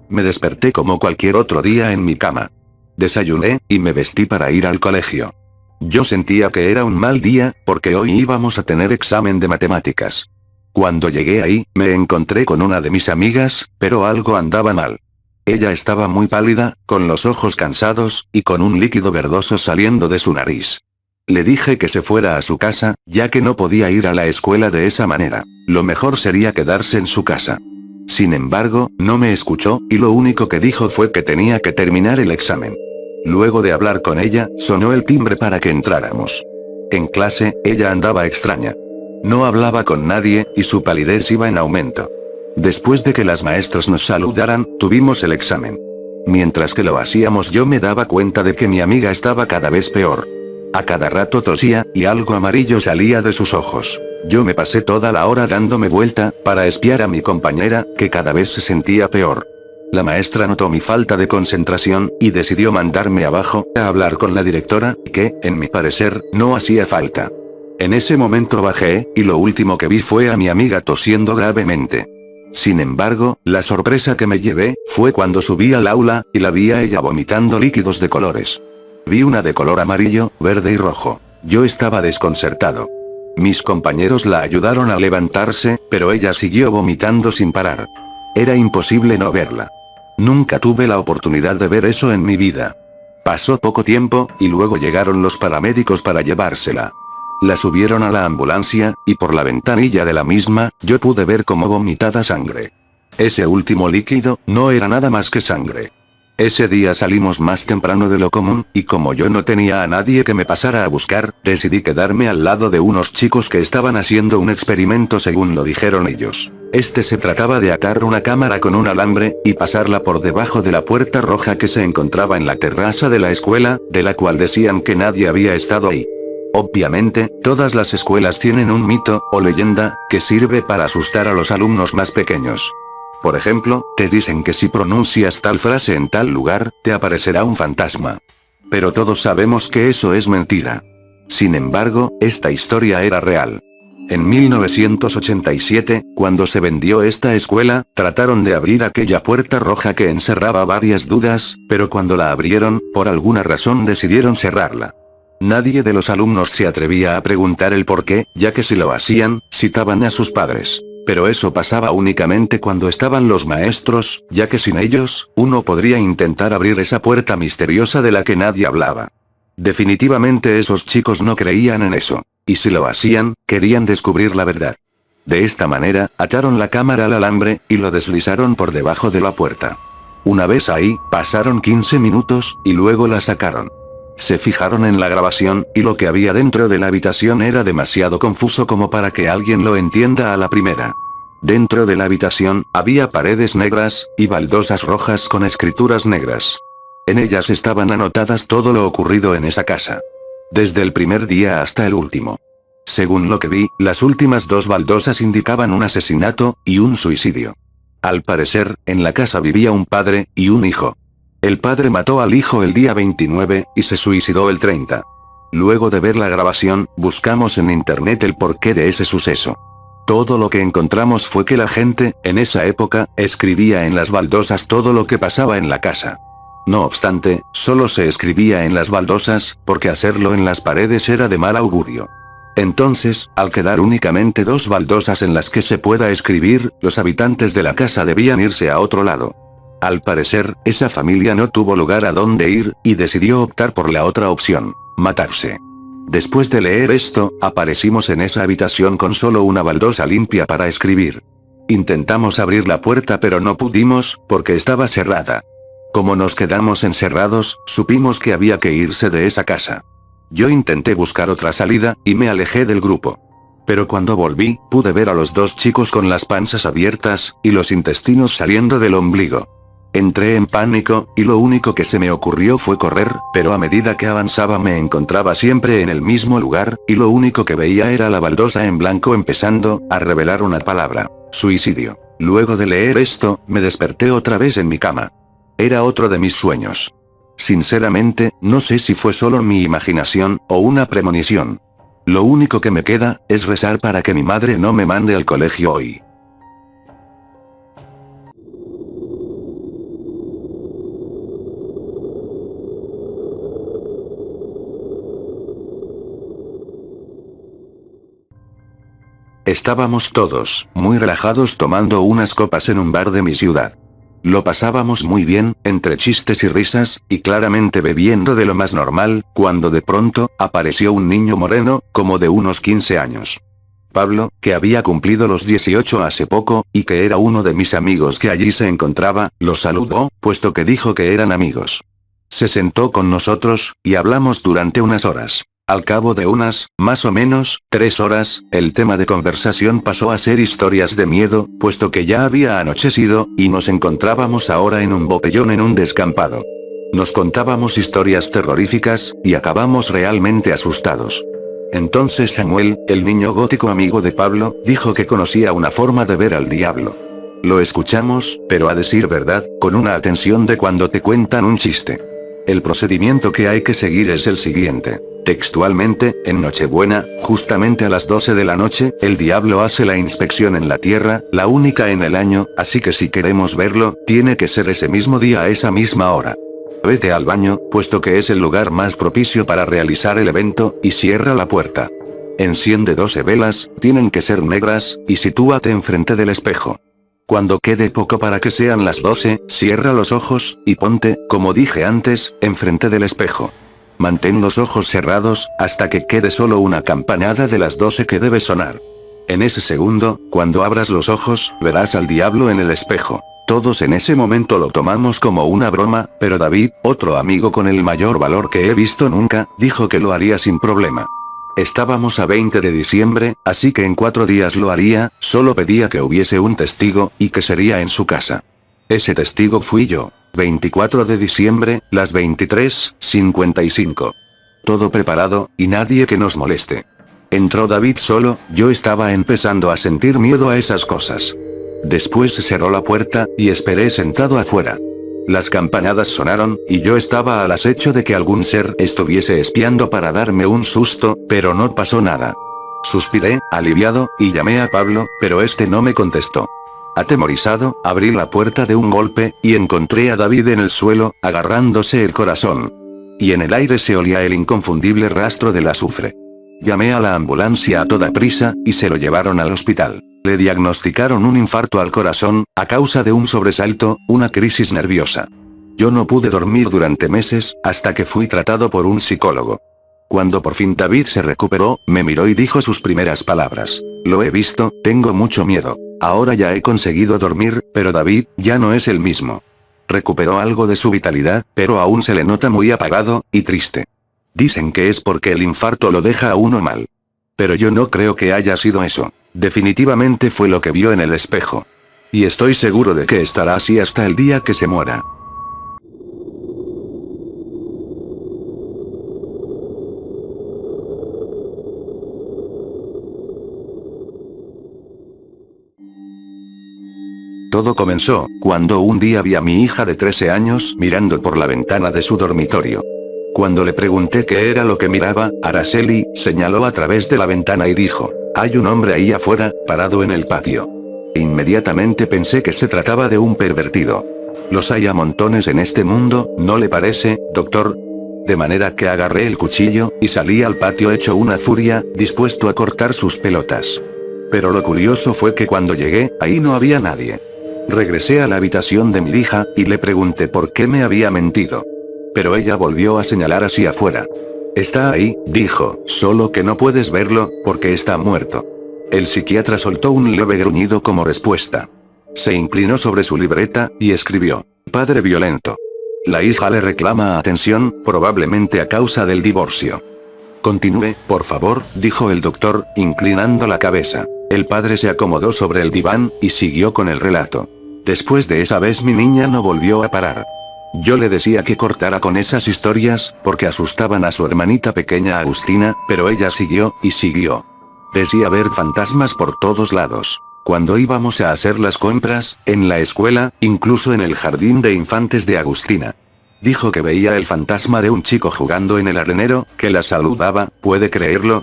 S1: Me desperté como cualquier otro día en mi cama. Desayuné, y me vestí para ir al colegio. Yo sentía que era un mal día, porque hoy íbamos a tener examen de matemáticas. Cuando llegué ahí, me encontré con una de mis amigas, pero algo andaba mal. Ella estaba muy pálida, con los ojos cansados, y con un líquido verdoso saliendo de su nariz. Le dije que se fuera a su casa, ya que no podía ir a la escuela de esa manera. Lo mejor sería quedarse en su casa. Sin embargo, no me escuchó, y lo único que dijo fue que tenía que terminar el examen. Luego de hablar con ella, sonó el timbre para que entráramos. En clase, ella andaba extraña. No hablaba con nadie, y su palidez iba en aumento. Después de que las maestras nos saludaran, tuvimos el examen. Mientras que lo hacíamos yo me daba cuenta de que mi amiga estaba cada vez peor. A cada rato tosía, y algo amarillo salía de sus ojos. Yo me pasé toda la hora dándome vuelta, para espiar a mi compañera, que cada vez se sentía peor. La maestra notó mi falta de concentración, y decidió mandarme abajo, a hablar con la directora, que, en mi parecer, no hacía falta. En ese momento bajé, y lo último que vi fue a mi amiga tosiendo gravemente. Sin embargo, la sorpresa que me llevé, fue cuando subí al aula, y la vi a ella vomitando líquidos de colores. Vi una de color amarillo, verde y rojo. Yo estaba desconcertado. Mis compañeros la ayudaron a levantarse, pero ella siguió vomitando sin parar. Era imposible no verla. Nunca tuve la oportunidad de ver eso en mi vida. Pasó poco tiempo, y luego llegaron los paramédicos para llevársela. La subieron a la ambulancia, y por la ventanilla de la misma, yo pude ver cómo vomitaba sangre. Ese último líquido, no era nada más que sangre. Ese día salimos más temprano de lo común, y como yo no tenía a nadie que me pasara a buscar, decidí quedarme al lado de unos chicos que estaban haciendo un experimento según lo dijeron ellos. Este se trataba de atar una cámara con un alambre, y pasarla por debajo de la puerta roja que se encontraba en la terraza de la escuela, de la cual decían que nadie había estado ahí. Obviamente, todas las escuelas tienen un mito, o leyenda, que sirve para asustar a los alumnos más pequeños. Por ejemplo, te dicen que si pronuncias tal frase en tal lugar, te aparecerá un fantasma. Pero todos sabemos que eso es mentira. Sin embargo, esta historia era real. En 1987, cuando se vendió esta escuela, trataron de abrir aquella puerta roja que encerraba varias dudas, pero cuando la abrieron, por alguna razón decidieron cerrarla. Nadie de los alumnos se atrevía a preguntar el por qué, ya que si lo hacían, citaban a sus padres. Pero eso pasaba únicamente cuando estaban los maestros, ya que sin ellos, uno podría intentar abrir esa puerta misteriosa de la que nadie hablaba. Definitivamente esos chicos no creían en eso. Y si lo hacían, querían descubrir la verdad. De esta manera, ataron la cámara al alambre, y lo deslizaron por debajo de la puerta. Una vez ahí, pasaron 15 minutos, y luego la sacaron. Se fijaron en la grabación, y lo que había dentro de la habitación era demasiado confuso como para que alguien lo entienda a la primera. Dentro de la habitación, había paredes negras, y baldosas rojas con escrituras negras. En ellas estaban anotadas todo lo ocurrido en esa casa. Desde el primer día hasta el último. Según lo que vi, las últimas dos baldosas indicaban un asesinato, y un suicidio. Al parecer, en la casa vivía un padre, y un hijo. El padre mató al hijo el día 29, y se suicidó el 30. Luego de ver la grabación, buscamos en internet el porqué de ese suceso. Todo lo que encontramos fue que la gente, en esa época, escribía en las baldosas todo lo que pasaba en la casa. No obstante, solo se escribía en las baldosas, porque hacerlo en las paredes era de mal augurio. Entonces, al quedar únicamente dos baldosas en las que se pueda escribir, los habitantes de la casa debían irse a otro lado. Al parecer, esa familia no tuvo lugar a dónde ir, y decidió optar por la otra opción, matarse. Después de leer esto, aparecimos en esa habitación con solo una baldosa limpia para escribir. Intentamos abrir la puerta pero no pudimos, porque estaba cerrada. Como nos quedamos encerrados, supimos que había que irse de esa casa. Yo intenté buscar otra salida, y me alejé del grupo. Pero cuando volví, pude ver a los dos chicos con las panzas abiertas, y los intestinos saliendo del ombligo. Entré en pánico, y lo único que se me ocurrió fue correr, pero a medida que avanzaba me encontraba siempre en el mismo lugar, y lo único que veía era la baldosa en blanco empezando a revelar una palabra: suicidio. Luego de leer esto, me desperté otra vez en mi cama. Era otro de mis sueños. Sinceramente, no sé si fue solo mi imaginación, o una premonición. Lo único que me queda, es rezar para que mi madre no me mande al colegio hoy. Estábamos todos, muy relajados tomando unas copas en un bar de mi ciudad. Lo pasábamos muy bien, entre chistes y risas, y claramente bebiendo de lo más normal, cuando de pronto, apareció un niño moreno, como de unos 15 años. Pablo, que había cumplido los 18 hace poco, y que era uno de mis amigos que allí se encontraba, lo saludó, puesto que dijo que eran amigos. Se sentó con nosotros, y hablamos durante unas horas. Al cabo de unas, más o menos, 3 horas, el tema de conversación pasó a ser historias de miedo, puesto que ya había anochecido, y nos encontrábamos ahora en un botellón en un descampado. Nos contábamos historias terroríficas, y acabamos realmente asustados. Entonces Samuel, el niño gótico amigo de Pablo, dijo que conocía una forma de ver al diablo. Lo escuchamos, pero a decir verdad, con una atención de cuando te cuentan un chiste. El procedimiento que hay que seguir es el siguiente. Textualmente, en Nochebuena, justamente a las 12 de la noche, el diablo hace la inspección en la tierra, la única en el año, así que si queremos verlo, tiene que ser ese mismo día a esa misma hora. Vete al baño, puesto que es el lugar más propicio para realizar el evento, y cierra la puerta. Enciende 12 velas, tienen que ser negras, y sitúate enfrente del espejo. Cuando quede poco para que sean las 12, cierra los ojos, y ponte, como dije antes, enfrente del espejo. Mantén los ojos cerrados, hasta que quede solo una campanada de las 12 que debe sonar. En ese segundo, cuando abras los ojos, verás al diablo en el espejo. Todos en ese momento lo tomamos como una broma, pero David, otro amigo con el mayor valor que he visto nunca, dijo que lo haría sin problema. Estábamos a 20 de diciembre, así que en 4 días lo haría, solo pedía que hubiese un testigo, y que sería en su casa. Ese testigo fui yo. 24 de diciembre, las 23:55. Todo preparado, y nadie que nos moleste. Entró David solo, yo estaba empezando a sentir miedo a esas cosas. Después se cerró la puerta, y esperé sentado afuera. Las campanadas sonaron, y yo estaba al acecho de que algún ser estuviese espiando para darme un susto, pero no pasó nada. Suspiré, aliviado, y llamé a Pablo, pero este no me contestó. Atemorizado, abrí la puerta de un golpe, y encontré a David en el suelo, agarrándose el corazón. Y en el aire se olía el inconfundible rastro del azufre. Llamé a la ambulancia a toda prisa, y se lo llevaron al hospital. Le diagnosticaron un infarto al corazón, a causa de un sobresalto, una crisis nerviosa. Yo no pude dormir durante meses, hasta que fui tratado por un psicólogo. Cuando por fin David se recuperó, me miró y dijo sus primeras palabras. Lo he visto, tengo mucho miedo. Ahora ya he conseguido dormir, pero David, ya no es el mismo. Recuperó algo de su vitalidad, pero aún se le nota muy apagado, y triste. Dicen que es porque el infarto lo deja a uno mal. Pero yo no creo que haya sido eso. Definitivamente fue lo que vio en el espejo. Y estoy seguro de que estará así hasta el día que se muera. Todo comenzó, cuando un día vi a mi hija de 13 años mirando por la ventana de su dormitorio. Cuando le pregunté qué era lo que miraba, Araceli señaló a través de la ventana y dijo, hay un hombre ahí afuera, parado en el patio. Inmediatamente pensé que se trataba de un pervertido. Los hay a montones en este mundo, ¿no le parece, doctor? De manera que agarré el cuchillo, y salí al patio hecho una furia, dispuesto a cortar sus pelotas. Pero lo curioso fue que cuando llegué, ahí no había nadie. Regresé a la habitación de mi hija, y le pregunté por qué me había mentido. Pero ella volvió a señalar hacia afuera. Está ahí, dijo, solo que no puedes verlo, porque está muerto. El psiquiatra soltó un leve gruñido como respuesta. Se inclinó sobre su libreta, y escribió, padre violento. La hija le reclama atención, probablemente a causa del divorcio. Continúe, por favor, dijo el doctor, inclinando la cabeza. El padre se acomodó sobre el diván, y siguió con el relato. Después de esa vez mi niña no volvió a parar. Yo le decía que cortara con esas historias, porque asustaban a su hermanita pequeña Agustina, pero ella siguió, y siguió. Decía ver fantasmas por todos lados. Cuando íbamos a hacer las compras, en la escuela, incluso en el jardín de infantes de Agustina. Dijo que veía el fantasma de un chico jugando en el arenero, que la saludaba, ¿puede creerlo?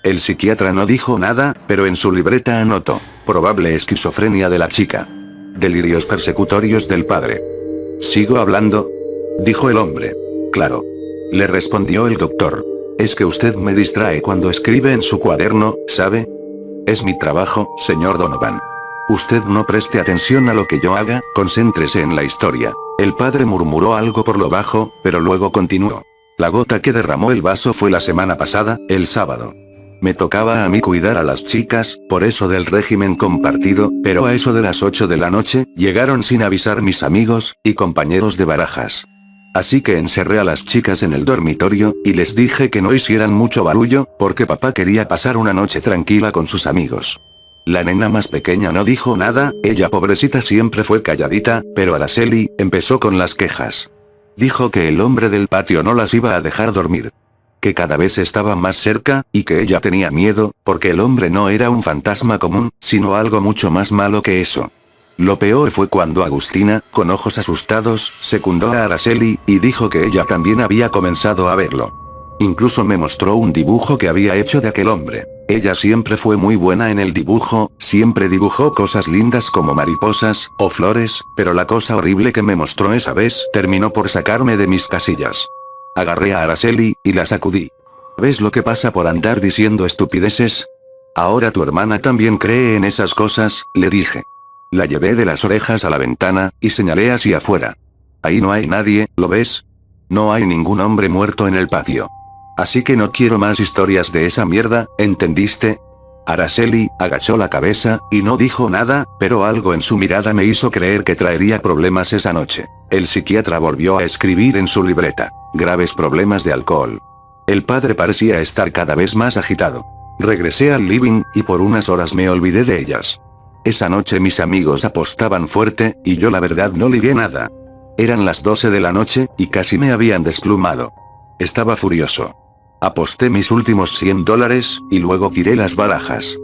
S1: El psiquiatra no dijo nada, pero en su libreta anotó, probable esquizofrenia de la chica. Delirios persecutorios del padre. ¿Sigo hablando? Dijo el hombre. Claro. Le respondió el doctor. Es que usted me distrae cuando escribe en su cuaderno, ¿sabe? Es mi trabajo, señor Donovan. Usted no preste atención a lo que yo haga, concéntrese en la historia. El padre murmuró algo por lo bajo, pero luego continuó. La gota que derramó el vaso fue la semana pasada, el sábado. Me tocaba a mí cuidar a las chicas, por eso del régimen compartido, pero a eso de las 8 de la noche, llegaron sin avisar mis amigos, y compañeros de barajas. Así que encerré a las chicas en el dormitorio, y les dije que no hicieran mucho barullo, porque papá quería pasar una noche tranquila con sus amigos. La nena más pequeña no dijo nada, ella pobrecita siempre fue calladita, pero Araceli empezó con las quejas. Dijo que el hombre del patio no las iba a dejar dormir. Que cada vez estaba más cerca, y que ella tenía miedo, porque el hombre no era un fantasma común, sino algo mucho más malo que eso. Lo peor fue cuando Agustina, con ojos asustados, secundó a Araceli, y dijo que ella también había comenzado a verlo. Incluso me mostró un dibujo que había hecho de aquel hombre. Ella siempre fue muy buena en el dibujo, siempre dibujó cosas lindas como mariposas, o flores, pero la cosa horrible que me mostró esa vez terminó por sacarme de mis casillas. Agarré a Araceli, y la sacudí. ¿Ves lo que pasa por andar diciendo estupideces? Ahora tu hermana también cree en esas cosas, le dije. La llevé de las orejas a la ventana, y señalé hacia afuera. Ahí no hay nadie, ¿lo ves? No hay ningún hombre muerto en el patio. Así que no quiero más historias de esa mierda, ¿entendiste? Araceli agachó la cabeza, y no dijo nada, pero algo en su mirada me hizo creer que traería problemas esa noche. El psiquiatra volvió a escribir en su libreta: graves problemas de alcohol. El padre parecía estar cada vez más agitado. Regresé al living, y por unas horas me olvidé de ellas. Esa noche mis amigos apostaban fuerte, y yo la verdad no ligué nada. Eran las 12 de la noche, y casi me habían desplumado. Estaba furioso. Aposté mis últimos $100, y luego tiré las barajas.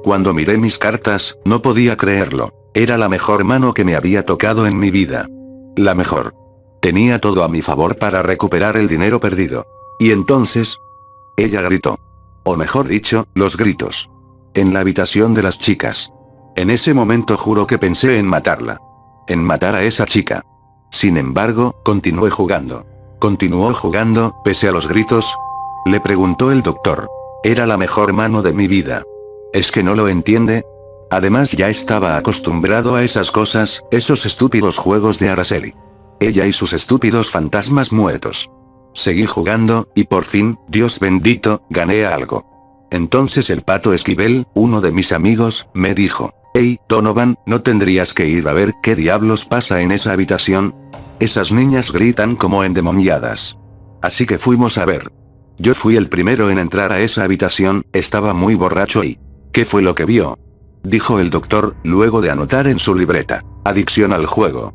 S1: Cuando miré mis cartas, no podía creerlo. Era la mejor mano que me había tocado en mi vida. La mejor. Tenía todo a mi favor para recuperar el dinero perdido. Y entonces... ella gritó. O mejor dicho, los gritos. En la habitación de las chicas. En ese momento juro que pensé en matarla. En matar a esa chica. Sin embargo, continué jugando. Continuó jugando, pese a los gritos. Le preguntó el doctor. Era la mejor mano de mi vida. ¿Es que no lo entiende? Además ya estaba acostumbrado a esas cosas, esos estúpidos juegos de Araceli. Ella y sus estúpidos fantasmas muertos. Seguí jugando, y por fin, Dios bendito, gané algo. Entonces el Pato Esquivel, uno de mis amigos, me dijo: «Hey, Donovan, ¿no tendrías que ir a ver qué diablos pasa en esa habitación? Esas niñas gritan como endemoniadas». Así que fuimos a ver. Yo fui el primero en entrar a esa habitación, estaba muy borracho y... ¿qué fue lo que vio?, dijo el doctor, luego de anotar en su libreta: adicción al juego.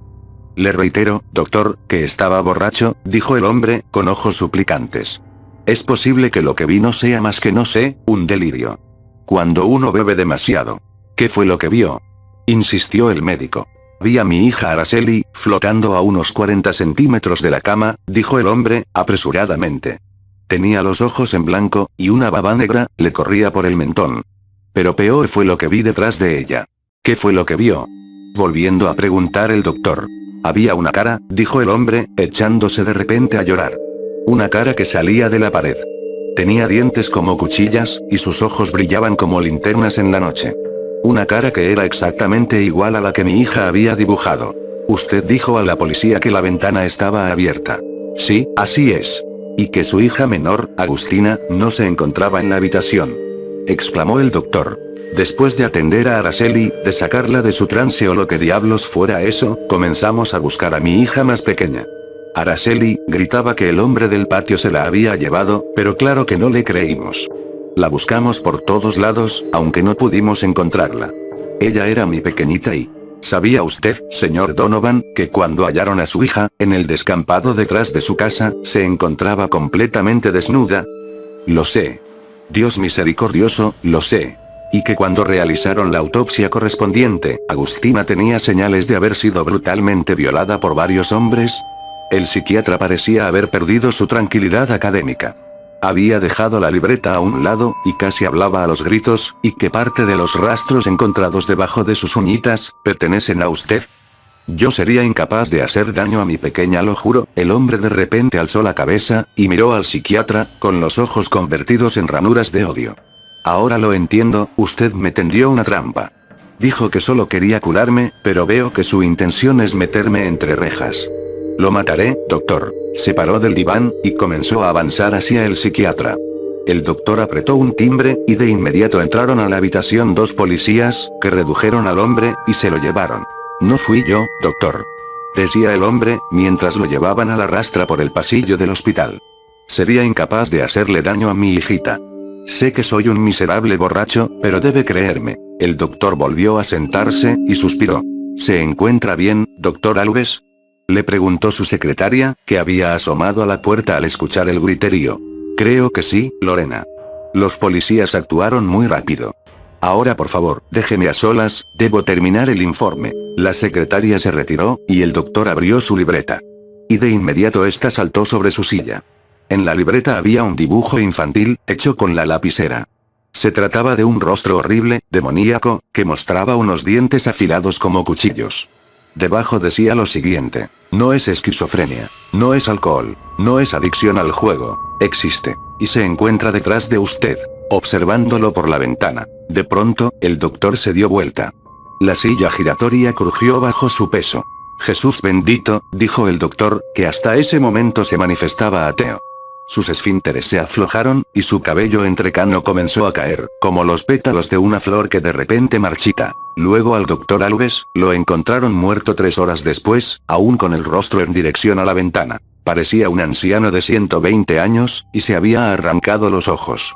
S1: Le reitero, doctor, que estaba borracho, dijo el hombre, con ojos suplicantes. Es posible que lo que vi no sea más que, no sé, un delirio. Cuando uno bebe demasiado. ¿Qué fue lo que vio?, insistió el médico. Vi a mi hija Araceli, flotando a unos 40 centímetros de la cama, dijo el hombre, apresuradamente. Tenía los ojos en blanco, y una baba negra le corría por el mentón. Pero peor fue lo que vi detrás de ella. ¿Qué fue lo que vio?, volviendo a preguntar el doctor. Había una cara, dijo el hombre, echándose de repente a llorar. Una cara que salía de la pared. Tenía dientes como cuchillas, y sus ojos brillaban como linternas en la noche. Una cara que era exactamente igual a la que mi hija había dibujado. Usted dijo a la policía que la ventana estaba abierta. Sí, así es. Y que su hija menor, Agustina, no se encontraba en la habitación, exclamó el doctor. Después de atender a Araceli, de sacarla de su trance o lo que diablos fuera eso, comenzamos a buscar a mi hija más pequeña. Araceli gritaba que el hombre del patio se la había llevado, pero claro que no le creímos. La buscamos por todos lados, aunque no pudimos encontrarla. Ella era mi pequeñita y... ¿sabía usted, señor Donovan, que cuando hallaron a su hija, en el descampado detrás de su casa, se encontraba completamente desnuda? Lo sé. Dios misericordioso, lo sé. Y que cuando realizaron la autopsia correspondiente, Agustina tenía señales de haber sido brutalmente violada por varios hombres. El psiquiatra parecía haber perdido su tranquilidad académica. Había dejado la libreta a un lado, y casi hablaba a los gritos, y que parte de los rastros encontrados debajo de sus uñitas, pertenecen a usted. Yo sería incapaz de hacer daño a mi pequeña, lo juro. El hombre de repente alzó la cabeza, y miró al psiquiatra, con los ojos convertidos en ranuras de odio. Ahora lo entiendo, usted me tendió una trampa. Dijo que solo quería curarme, pero veo que su intención es meterme entre rejas. Lo mataré, doctor. Se paró del diván, y comenzó a avanzar hacia el psiquiatra. El doctor apretó un timbre, y de inmediato entraron a la habitación dos policías, que redujeron al hombre, y se lo llevaron. No fui yo, doctor, decía el hombre, mientras lo llevaban a la rastra por el pasillo del hospital. Sería incapaz de hacerle daño a mi hijita. Sé que soy un miserable borracho, pero debe creerme. El doctor volvió a sentarse, y suspiró. ¿Se encuentra bien, doctor Alves?, le preguntó su secretaria, que había asomado a la puerta al escuchar el griterío. Creo que sí, Lorena. Los policías actuaron muy rápido. Ahora por favor, déjeme a solas, debo terminar el informe. La secretaria se retiró, y el doctor abrió su libreta. Y de inmediato ésta saltó sobre su silla. En la libreta había un dibujo infantil, hecho con la lapicera. Se trataba de un rostro horrible, demoníaco, que mostraba unos dientes afilados como cuchillos. Debajo decía lo siguiente: no es esquizofrenia, no es alcohol, no es adicción al juego, existe, y se encuentra detrás de usted, observándolo por la ventana. De pronto, el doctor se dio vuelta. La silla giratoria crujió bajo su peso. Jesús bendito, dijo el doctor, que hasta ese momento se manifestaba ateo. Sus esfínteres se aflojaron, y su cabello entrecano comenzó a caer, como los pétalos de una flor que de repente marchita. Luego al doctor Alves, lo encontraron muerto 3 horas después, aún con el rostro en dirección a la ventana. Parecía un anciano de 120 años, y se había arrancado los ojos.